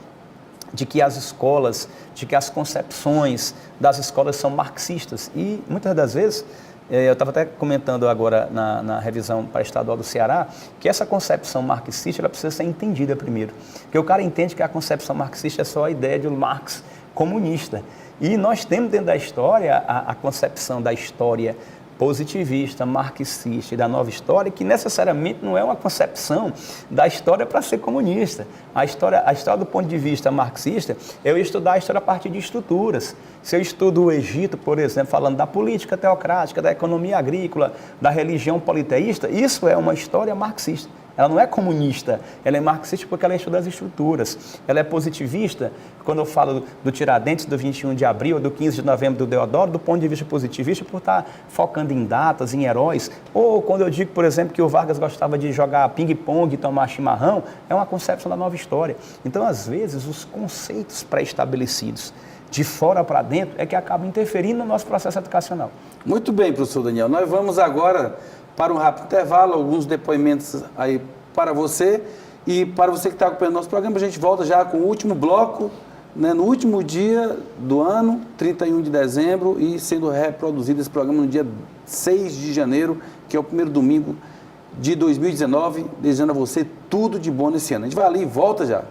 de que as escolas, de que as concepções das escolas são marxistas, e muitas das vezes, eu estava até comentando agora na revisão para estadual do Ceará, que essa concepção marxista ela precisa ser entendida primeiro, porque o cara entende que a concepção marxista é só a ideia de um Marx comunista, e nós temos dentro da história a concepção da história positivista, marxista e da nova história, que necessariamente não é uma concepção da história para ser comunista. A história do ponto de vista marxista, eu estudar a história a partir de estruturas. Se eu estudo o Egito, por exemplo, falando da política teocrática, da economia agrícola, da religião politeísta, isso é uma história marxista. Ela não é comunista, ela é marxista porque ela estuda as estruturas. Ela é positivista, quando eu falo do Tiradentes, do 21 de abril, ou do 15 de novembro do Deodoro, do ponto de vista positivista, por estar focando em datas, em heróis. Ou quando eu digo, por exemplo, que o Vargas gostava de jogar ping-pong e tomar chimarrão, é uma concepção da nova história. Então, às vezes, os conceitos pré-estabelecidos, de fora para dentro, é que acabam interferindo no nosso processo educacional. Muito bem, professor Daniel. Nós vamos agora para um rápido intervalo, alguns depoimentos aí para você e para você que está acompanhando nosso programa. A gente volta já com o último bloco, né, no último dia do ano, 31 de dezembro, e sendo reproduzido esse programa no dia 6 de janeiro, que é o primeiro domingo de 2019, desejando a você tudo de bom nesse ano. A gente vai ali e volta já.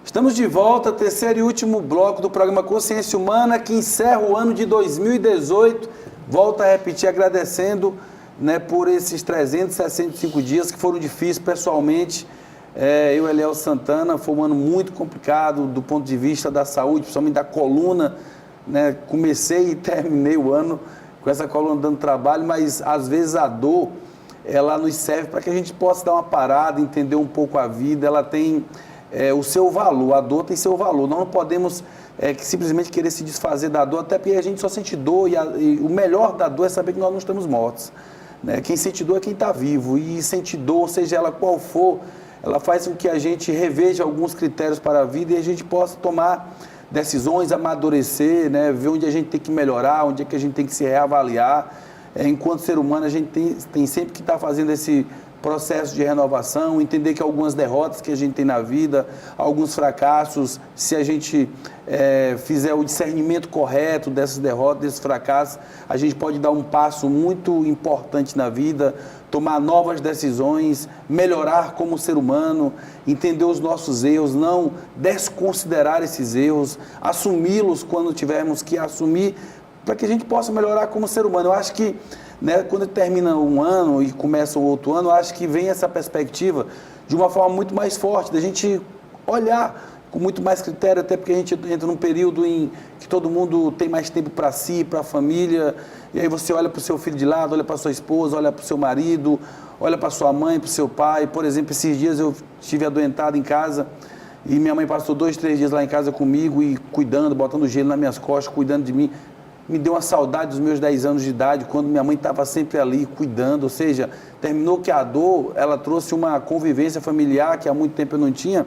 Estamos de volta, terceiro e último bloco do programa Consciência Humana, que encerra o ano de 2018. Volto a repetir, agradecendo, né, por esses 365 dias que foram difíceis pessoalmente. Eu e Eliel Santana, foi um ano muito complicado do ponto de vista da saúde, principalmente da coluna, né? Comecei e terminei o ano com essa coluna dando trabalho, mas às vezes a dor, ela nos serve para que a gente possa dar uma parada, entender um pouco a vida. Ela tem o seu valor, a dor tem seu valor. Nós não podemos simplesmente querer se desfazer da dor, até porque a gente só sente dor e o melhor da dor é saber que nós não estamos mortos, né? Quem sente dor é quem está vivo, e sente dor, seja ela qual for, ela faz com que a gente reveja alguns critérios para a vida e a gente possa tomar decisões, amadurecer, né? Ver onde a gente tem que melhorar, onde é que a gente tem que se reavaliar. Enquanto ser humano, a gente tem sempre que estar fazendo esse processo de renovação, entender que algumas derrotas que a gente tem na vida, alguns fracassos, se a gente fizer o discernimento correto dessas derrotas, desses fracassos, a gente pode dar um passo muito importante na vida, tomar novas decisões, melhorar como ser humano, entender os nossos erros, não desconsiderar esses erros, assumi-los quando tivermos que assumir, para que a gente possa melhorar como ser humano. Eu acho que, né, quando termina um ano e começa o outro ano, eu acho que vem essa perspectiva de uma forma muito mais forte, da gente olhar com muito mais critério, até porque a gente entra num período em que todo mundo tem mais tempo para si, para a família, e aí você olha para o seu filho de lado, olha para a sua esposa, olha para o seu marido, olha para a sua mãe, para o seu pai. Por exemplo, esses dias eu estive adoentado em casa e minha mãe passou 2, 3 dias lá em casa comigo e cuidando, botando gelo nas minhas costas, cuidando de mim. Me deu uma saudade dos meus 10 anos de idade, quando minha mãe estava sempre ali, cuidando. Ou seja, terminou que a dor, ela trouxe uma convivência familiar que há muito tempo eu não tinha,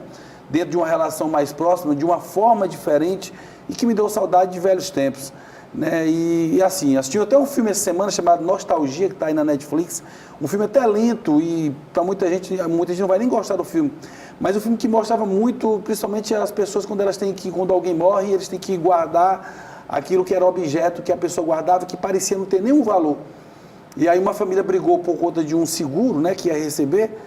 dentro de uma relação mais próxima, de uma forma diferente, e que me deu saudade de velhos tempos, né? E assim, assisti até um filme essa semana chamado Nostalgia, que está aí na Netflix, um filme até lento, e para muita gente não vai nem gostar do filme, mas um filme que mostrava muito, principalmente as pessoas quando alguém morre, eles têm que guardar aquilo que era objeto que a pessoa guardava, que parecia não ter nenhum valor. E aí uma família brigou por conta de um seguro, né, que ia receber,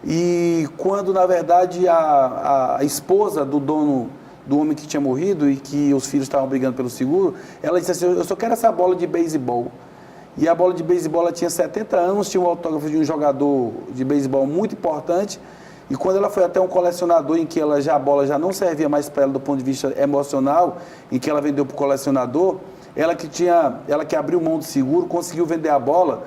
e quando, na verdade, a esposa do dono, do homem que tinha morrido e que os filhos estavam brigando pelo seguro, ela disse assim: eu só quero essa bola de beisebol. E a bola de beisebol, ela tinha 70 anos, tinha um autógrafo de um jogador de beisebol muito importante, e quando ela foi até um colecionador em que a bola já não servia mais para ela do ponto de vista emocional, em que ela vendeu para o colecionador, ela que abriu mão do seguro, conseguiu vender a bola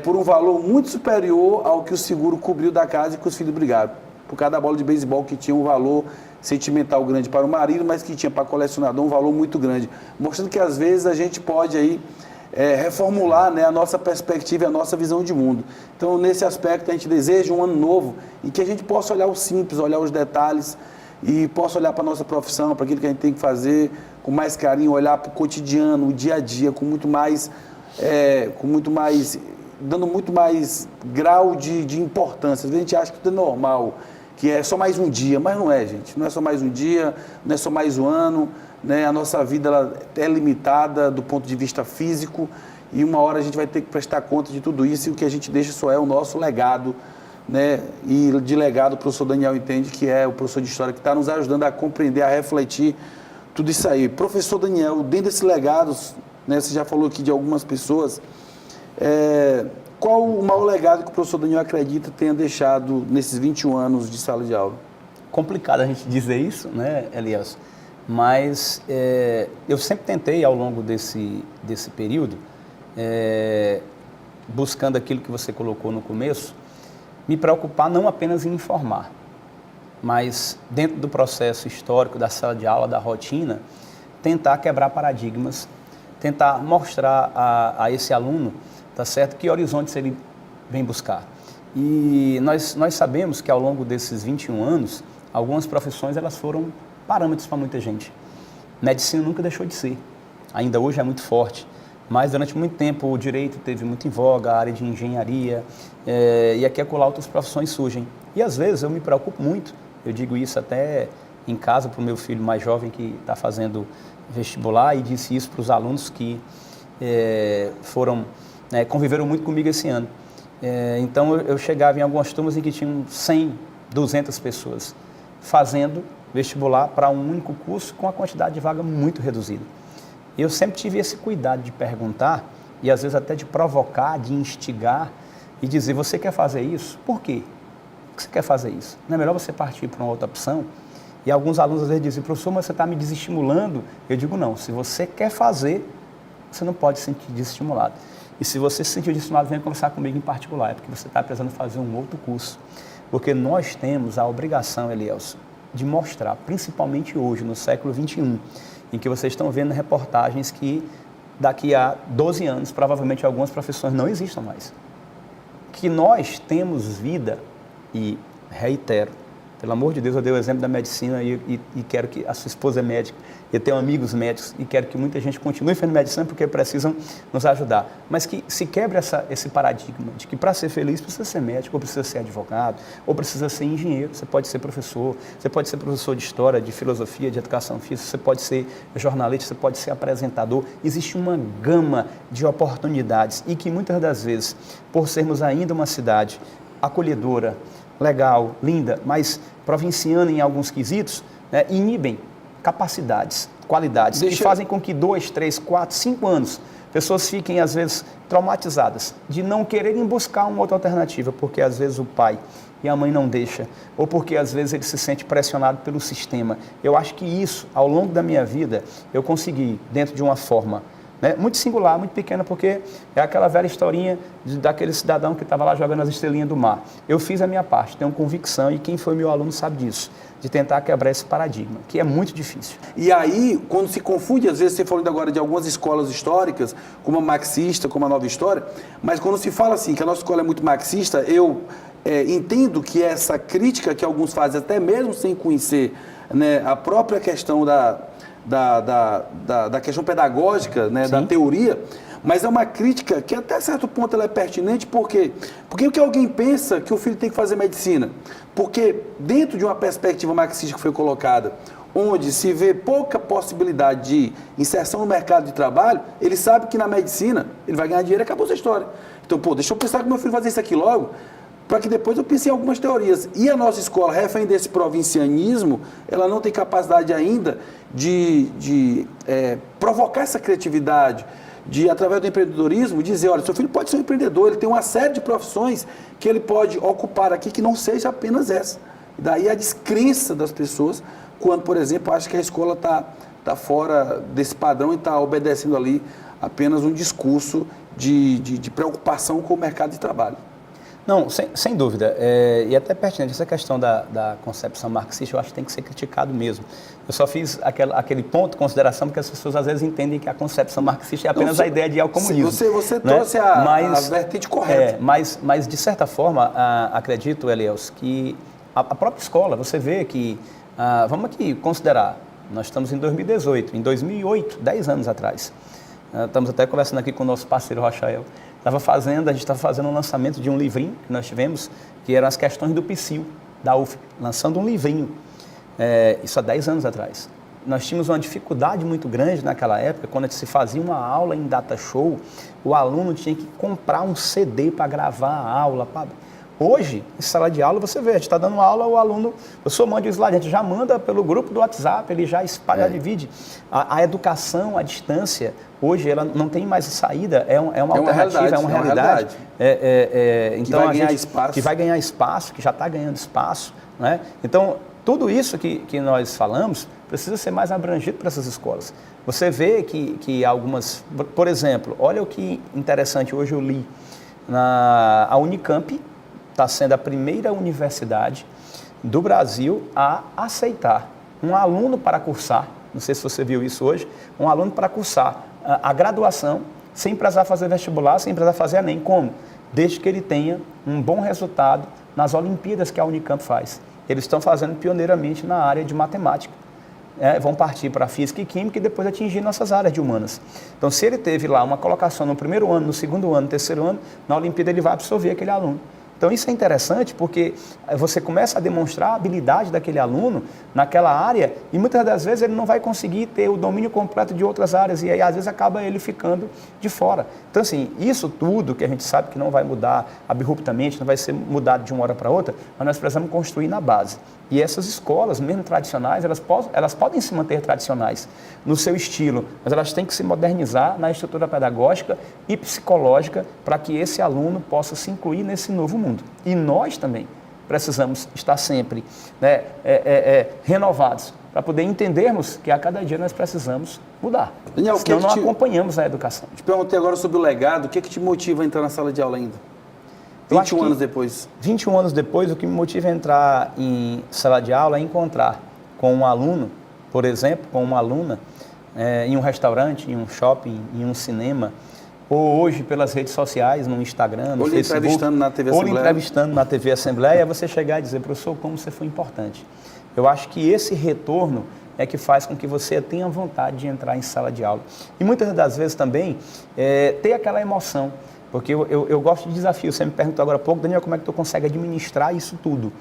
por um valor muito superior ao que o seguro cobriu da casa e que os filhos brigaram. Por causa da bola de beisebol, que tinha um valor sentimental grande para o marido, mas que tinha para o colecionador um valor muito grande. Mostrando que às vezes a gente pode aí reformular, né, a nossa perspectiva e a nossa visão de mundo. Então, nesse aspecto, a gente deseja um ano novo em que a gente possa olhar o simples, olhar os detalhes e possa olhar para a nossa profissão, para aquilo que a gente tem que fazer com mais carinho, olhar para o cotidiano, o dia a dia, dando muito mais grau de importância. Às vezes a gente acha que tudo é normal, que é só mais um dia, mas não é, gente. Não é só mais um dia, não é só mais um ano, né? A nossa vida ela é limitada do ponto de vista físico e uma hora a gente vai ter que prestar conta de tudo isso, e o que a gente deixa só é o nosso legado, né? E de legado o professor Daniel entende que é o professor de História que está nos ajudando a compreender, a refletir tudo isso aí. Professor Daniel, dentro desses legados, né, você já falou aqui de algumas pessoas, qual o maior legado que o professor Daniel acredita tenha deixado nesses 21 anos de sala de aula? Complicado a gente dizer isso, né, Elias? Mas eu sempre tentei, ao longo desse período, buscando aquilo que você colocou no começo, me preocupar não apenas em informar, mas dentro do processo histórico da sala de aula, da rotina, tentar quebrar paradigmas, tentar mostrar a esse aluno, tá certo, que horizontes ele vem buscar. E nós sabemos que ao longo desses 21 anos, algumas profissões elas foram parâmetros para muita gente. Medicina nunca deixou de ser, ainda hoje é muito forte, mas durante muito tempo o direito teve muito em voga, a área de engenharia, e aqui e acolá outras profissões surgem. E às vezes eu me preocupo muito, eu digo isso até em casa para o meu filho mais jovem que está fazendo vestibular, e disse isso para os alunos que conviveram muito comigo esse ano. Então eu chegava em algumas turmas em que tinham 100, 200 pessoas fazendo vestibular para um único curso com a quantidade de vaga muito reduzida. Eu sempre tive esse cuidado de perguntar e às vezes até de provocar, de instigar e dizer: você quer fazer isso? Por quê? Por que você quer fazer isso? Não é melhor você partir para uma outra opção? E alguns alunos às vezes dizem: professor, mas você está me desestimulando. Eu digo: não, se você quer fazer, você não pode se sentir desestimulado. E se você se sentir desestimulado, venha conversar comigo em particular, é porque você está precisando fazer um outro curso. Porque nós temos a obrigação, Elielson, de mostrar, principalmente hoje, no século XXI, em que vocês estão vendo reportagens que daqui a 12 anos, provavelmente algumas profissões não existam mais. que nós temos vida, e reitero, pelo amor de Deus, eu dei o exemplo da medicina e quero que a sua esposa é médica, eu tenho amigos médicos e quero que muita gente continue fazendo medicina porque precisam nos ajudar. Mas que se quebre esse paradigma de que para ser feliz precisa ser médico, ou precisa ser advogado, ou precisa ser engenheiro, você pode ser professor de história, de filosofia, de educação física, você pode ser jornalista, você pode ser apresentador. Existe uma gama de oportunidades e que muitas das vezes, por sermos ainda uma cidade acolhedora, legal, linda, mas provinciana em alguns quesitos, né, inibem capacidades, qualidades, que fazem com que 2, 3, 4, 5 anos pessoas fiquem, às vezes, traumatizadas de não quererem buscar uma outra alternativa, porque, às vezes, o pai e a mãe não deixam, ou porque, às vezes, ele se sente pressionado pelo sistema. Eu acho que isso, ao longo da minha vida, eu consegui, dentro de uma forma, né, muito singular, muito pequena, porque é aquela velha historinha daquele cidadão que estava lá jogando as estrelinhas do mar. Eu fiz a minha parte, tenho convicção, e quem foi meu aluno sabe disso, de tentar quebrar esse paradigma, que é muito difícil. E aí, quando se confunde, às vezes você falando agora de algumas escolas históricas, como a marxista, como a Nova História, mas quando se fala assim, que a nossa escola é muito marxista, eu entendo que essa crítica que alguns fazem, até mesmo sem conhecer, né, a própria questão da questão pedagógica, né, da teoria, mas é uma crítica que até certo ponto ela é pertinente, porque o que alguém pensa que o filho tem que fazer medicina? Porque dentro de uma perspectiva marxista que foi colocada, onde se vê pouca possibilidade de inserção no mercado de trabalho, ele sabe que na medicina ele vai ganhar dinheiro e acabou essa história. Então, deixa eu pensar que meu filho fazer isso aqui logo, para que depois eu pense em algumas teorias. E a nossa escola, refém desse provincianismo, ela não tem capacidade ainda de provocar essa criatividade, de, através do empreendedorismo, dizer, olha, seu filho pode ser um empreendedor, ele tem uma série de profissões que ele pode ocupar aqui, que não seja apenas essa. Daí a descrença das pessoas, quando, por exemplo, acha que a escola está fora desse padrão e está obedecendo ali apenas um discurso de preocupação com o mercado de trabalho. Não, sem dúvida, e até pertinente, essa questão da concepção marxista, eu acho que tem que ser criticado mesmo. Eu só fiz aquele ponto de consideração, porque as pessoas às vezes entendem que a concepção marxista é apenas a ideia de ir ao comunismo. Você né? trouxe a vertente correta. Mas, de certa forma, acredito, Elielso, que a própria escola, você vê que, vamos aqui considerar, nós estamos em 2018, em 2008, 10 anos atrás, estamos até conversando aqui com o nosso parceiro Rachael, a gente estava fazendo um lançamento de um livrinho que nós tivemos, que eram as questões do PSIL, da UF, lançando um livrinho, isso há 10 anos atrás. Nós tínhamos uma dificuldade muito grande naquela época, quando se fazia uma aula em data show, o aluno tinha que comprar um CD para gravar a aula. Hoje, em sala de aula, você vê, a gente está dando aula, o aluno, eu sou mãe de slide, a gente já manda pelo grupo do WhatsApp, ele já espalha, divide. A educação, a distância, hoje ela não tem mais saída, é uma alternativa, é uma realidade. Então, que vai ganhar espaço, que já está ganhando espaço. Né? Então, tudo isso que nós falamos precisa ser mais abrangido para essas escolas. Você vê que algumas, por exemplo, olha o que interessante, hoje eu li, a Unicamp está sendo a primeira universidade do Brasil a aceitar um aluno para cursar, não sei se você viu isso hoje, um aluno para cursar a graduação sem precisar fazer vestibular, sem precisar fazer Enem. Como? Desde que ele tenha um bom resultado nas Olimpíadas que a Unicamp faz. Eles estão fazendo pioneiramente na área de matemática. Vão partir para física e química e depois atingir nossas áreas de humanas. Então, se ele teve lá uma colocação no primeiro ano, no segundo ano, no terceiro ano, na Olimpíada ele vai absorver aquele aluno. Então, isso é interessante porque você começa a demonstrar a habilidade daquele aluno naquela área e muitas das vezes ele não vai conseguir ter o domínio completo de outras áreas e aí às vezes acaba ele ficando de fora. Então, assim, isso tudo que a gente sabe que não vai mudar abruptamente, não vai ser mudado de uma hora para outra, mas nós precisamos construir na base. E essas escolas, mesmo tradicionais, elas podem se manter tradicionais no seu estilo, mas elas têm que se modernizar na estrutura pedagógica e psicológica para que esse aluno possa se incluir nesse novo mundo. E nós também precisamos estar sempre renovados para poder entendermos que a cada dia nós precisamos mudar. Daniel, senão não acompanhamos a educação. Te perguntei agora sobre o legado, o que te motiva a entrar na sala de aula ainda? 21 anos depois. 21 anos depois, o que me motiva a entrar em sala de aula é encontrar com um aluno, por exemplo, com uma aluna, em um restaurante, em um shopping, em um cinema, ou hoje pelas redes sociais, no Instagram, no ou Facebook, entrevistando na TV ou Assembleia. entrevistando na TV Assembleia, é você chegar e dizer, professor, como você foi importante. Eu acho que esse retorno é que faz com que você tenha vontade de entrar em sala de aula. E muitas das vezes também ter aquela emoção, porque eu gosto de desafios. Você me perguntou agora há pouco, Daniel, como é que tu consegue administrar isso tudo?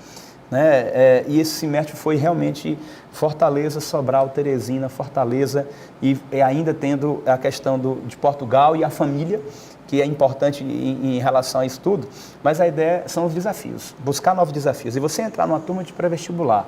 Né? E esse semestre foi realmente Fortaleza, Sobral, Teresina, Fortaleza e ainda tendo a questão de Portugal e a família, que é importante em relação a isso tudo, mas a ideia são os desafios, buscar novos desafios. E você entrar numa turma de pré-vestibular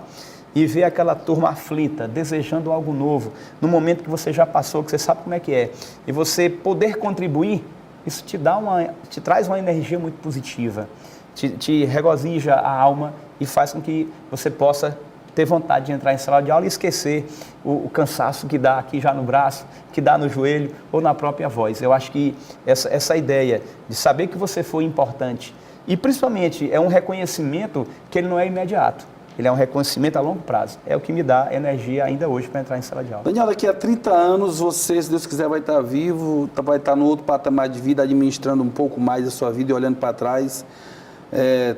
e ver aquela turma aflita, desejando algo novo, no momento que você já passou, que você sabe como é que é, e você poder contribuir, isso te traz uma energia muito positiva, te regozija a alma e faz com que você possa ter vontade de entrar em sala de aula e esquecer o cansaço que dá aqui já no braço, que dá no joelho ou na própria voz. Eu acho que essa ideia de saber que você foi importante e principalmente é um reconhecimento que ele não é imediato, ele é um reconhecimento a longo prazo, é o que me dá energia ainda hoje para entrar em sala de aula. Daniel, daqui a 30 anos você, se Deus quiser, vai estar vivo, vai estar no outro patamar de vida, administrando um pouco mais a sua vida e olhando para trás.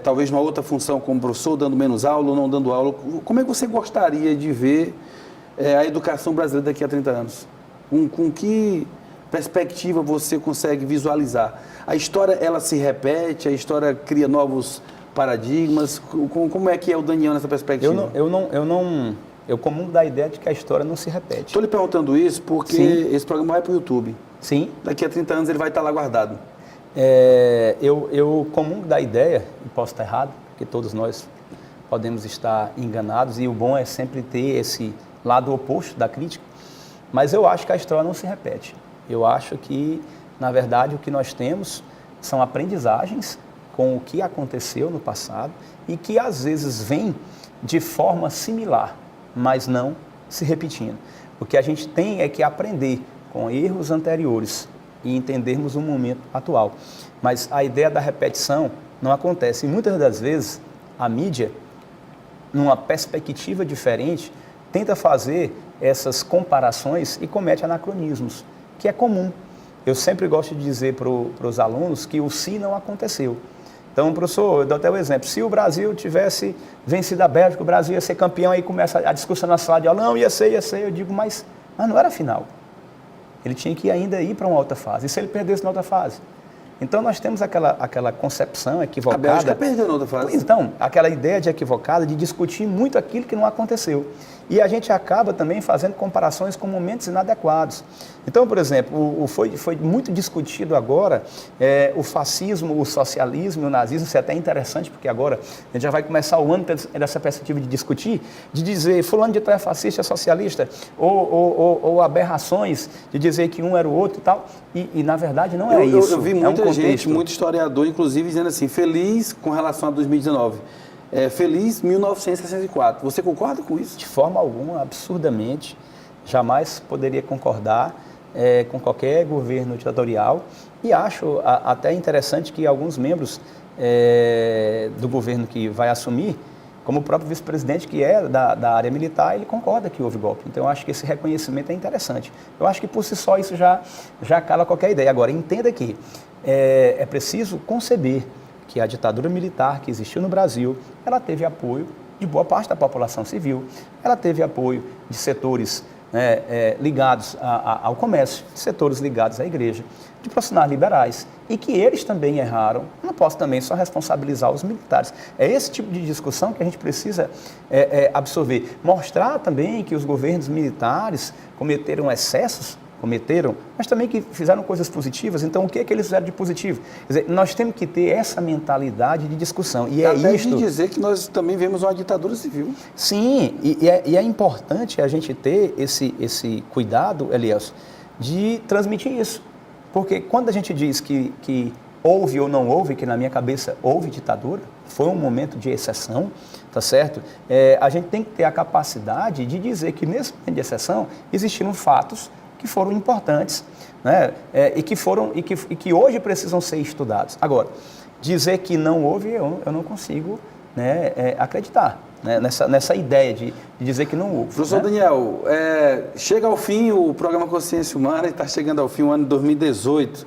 Talvez numa outra função como professor, dando menos aula ou não dando aula. Como é que você gostaria de ver a educação brasileira daqui a 30 anos? Com que perspectiva você consegue visualizar? A história, ela se repete, a história cria novos paradigmas? Como é que é o Daniel nessa perspectiva? Eu comungo da ideia de que a história não se repete. Estou lhe perguntando isso porque Sim. esse programa vai para o YouTube. Sim. Daqui a 30 anos ele vai estar lá guardado. Eu comungo da ideia, e posso estar errado, porque todos nós podemos estar enganados, e o bom é sempre ter esse lado oposto da crítica, mas eu acho que a história não se repete. Eu acho que, na verdade, o que nós temos são aprendizagens com o que aconteceu no passado e que, às vezes, vem de forma similar, mas não se repetindo. O que a gente tem é que aprender com erros anteriores e entendermos o momento atual. Mas a ideia da repetição não acontece. E muitas das vezes, a mídia, numa perspectiva diferente, tenta fazer essas comparações e comete anacronismos, que é comum. Eu sempre gosto de dizer para os alunos que o se não aconteceu. Então, professor, eu dou até o exemplo. Se o Brasil tivesse vencido a Bélgica, o Brasil ia ser campeão, aí começa a discussão na sala de aula. Não, ia ser. Eu digo, mas não era a final. Ele tinha que ainda ir para uma outra fase. E se ele perdesse na outra fase? Então, nós temos aquela concepção equivocada. A Bélgica perdeu na outra fase. Então, aquela ideia equivocada de discutir muito aquilo que não aconteceu. E a gente acaba também fazendo comparações com momentos inadequados. Então, por exemplo, foi muito discutido agora o fascismo, o socialismo e o nazismo. Isso é até interessante, porque agora a gente já vai começar o ano dessa perspectiva de discutir, de dizer fulano de tal é fascista, é socialista, ou aberrações de dizer que um era o outro e tal. E na verdade não é isso. Eu vi muita gente, muito historiador, inclusive, dizendo assim, feliz com relação a 2019. Feliz 1964. Você concorda com isso? De forma alguma, absurdamente. Jamais poderia concordar com qualquer governo ditatorial. E acho até interessante que alguns membros do governo que vai assumir, como o próprio vice-presidente, que é da área militar, ele concorda que houve golpe. Então, eu acho que esse reconhecimento é interessante. Eu acho que, por si só, isso já cala qualquer ideia. Agora, entenda que é preciso conceber que a ditadura militar que existiu no Brasil, ela teve apoio de boa parte da população civil, ela teve apoio de setores ligados ao comércio, de setores ligados à igreja, de profissionais liberais, e que eles também erraram. Não posso também só responsabilizar os militares. É esse tipo de discussão que a gente precisa absorver. Mostrar também que os governos militares cometeram excessos, mas também que fizeram coisas positivas. Então, o que é que eles fizeram de positivo? Quer dizer, nós temos que ter essa mentalidade de discussão. E até de dizer que nós também vemos uma ditadura civil. Sim, e é importante a gente ter esse cuidado, Elielson, de transmitir isso. Porque quando a gente diz que houve ou não houve, que na minha cabeça houve ditadura, foi um momento de exceção, tá certo? A gente tem que ter a capacidade de dizer que nesse momento de exceção existiram fatos que foram importantes, né? e que hoje precisam ser estudados. Agora, dizer que não houve, eu não consigo, né, acreditar, né, nessa ideia de dizer que não houve. Professor, né? Daniel, chega ao fim o programa Consciência Humana, e está chegando ao fim o ano de 2018.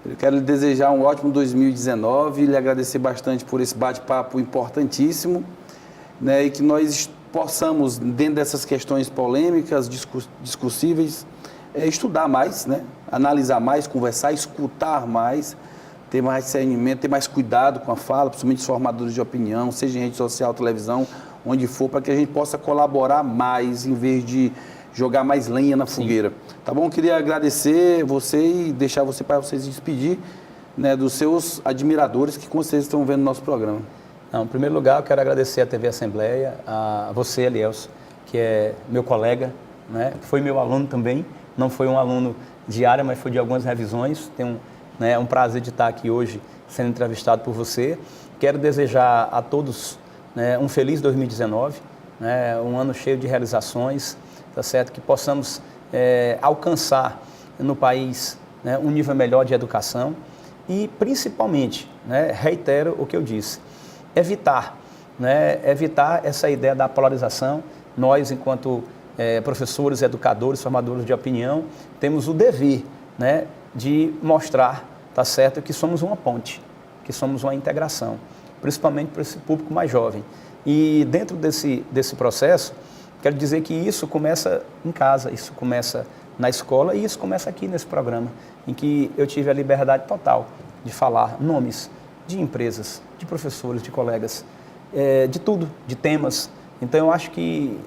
Eu quero lhe desejar um ótimo 2019 e lhe agradecer bastante por esse bate-papo importantíssimo, né, e que nós possamos, dentro dessas questões polêmicas, discussíveis, estudar mais, né, analisar mais, conversar, escutar mais, ter mais discernimento, ter mais cuidado com a fala, principalmente os formadores de opinião, seja em rede social, televisão, onde for, para que a gente possa colaborar mais, em vez de jogar mais lenha na fogueira. Tá bom? Queria agradecer você e deixar você para vocês despedir, né, dos seus admiradores que com certeza estão vendo o nosso programa. Não, em primeiro lugar, eu quero agradecer à TV Assembleia, a você, Elielson, que é meu colega, né, foi meu aluno também, não foi um aluno de área, mas foi de algumas revisões. Tenho um prazer de estar aqui hoje sendo entrevistado por você. Quero desejar a todos, né, um feliz 2019, né, um ano cheio de realizações, tá certo? Que possamos alcançar no país, né, um nível melhor de educação e, principalmente, né, reitero o que eu disse, evitar essa ideia da polarização. Nós, enquanto professores, educadores, formadores de opinião, temos o dever, né, de mostrar, tá certo, que somos uma ponte, que somos uma integração, principalmente para esse público mais jovem. E dentro desse processo, quero dizer que isso começa em casa, isso começa na escola e isso começa aqui nesse programa, em que eu tive a liberdade total de falar nomes de empresas, de professores, de colegas, de tudo, de temas. Então, eu acho que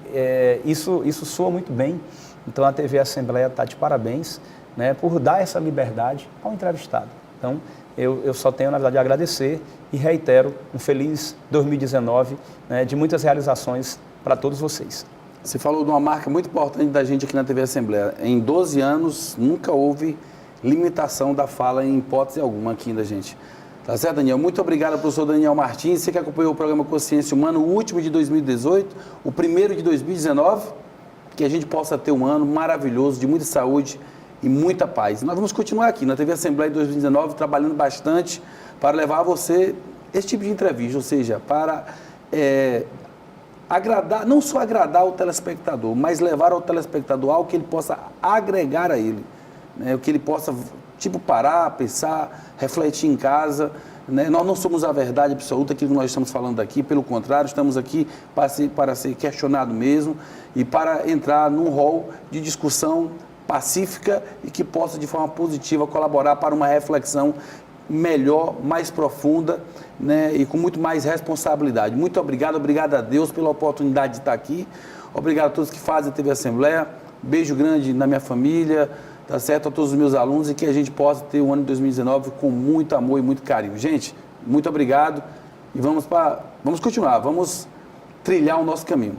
isso soa muito bem. Então, a TV Assembleia está de parabéns, né, por dar essa liberdade ao entrevistado. Então, eu só tenho, na verdade, a agradecer e reitero um feliz 2019, né, de muitas realizações para todos vocês. Você falou de uma marca muito importante da gente aqui na TV Assembleia. Em 12 anos, nunca houve limitação da fala em hipótese alguma aqui da gente. Tá certo, Daniel? Muito obrigado, professor Daniel Martins. Você que acompanhou o programa Consciência Humana, o último de 2018, o primeiro de 2019, que a gente possa ter um ano maravilhoso, de muita saúde e muita paz. Nós vamos continuar aqui na TV Assembleia em 2019, trabalhando bastante para levar a você esse tipo de entrevista, ou seja, para agradar, não só agradar o telespectador, mas levar ao telespectador algo que ele possa agregar a ele, né? O que ele possa, parar, pensar, refletir em casa, né? Nós não somos a verdade absoluta, aquilo que nós estamos falando aqui, pelo contrário, estamos aqui para ser questionado mesmo e para entrar num rol de discussão pacífica e que possa, de forma positiva, colaborar para uma reflexão melhor, mais profunda, né, e com muito mais responsabilidade. Muito obrigado a Deus pela oportunidade de estar aqui. Obrigado a todos que fazem a TV Assembleia. Beijo grande na minha família, tá certo? A todos os meus alunos e que a gente possa ter um ano de 2019 com muito amor e muito carinho. Gente, muito obrigado e vamos continuar, vamos trilhar o nosso caminho.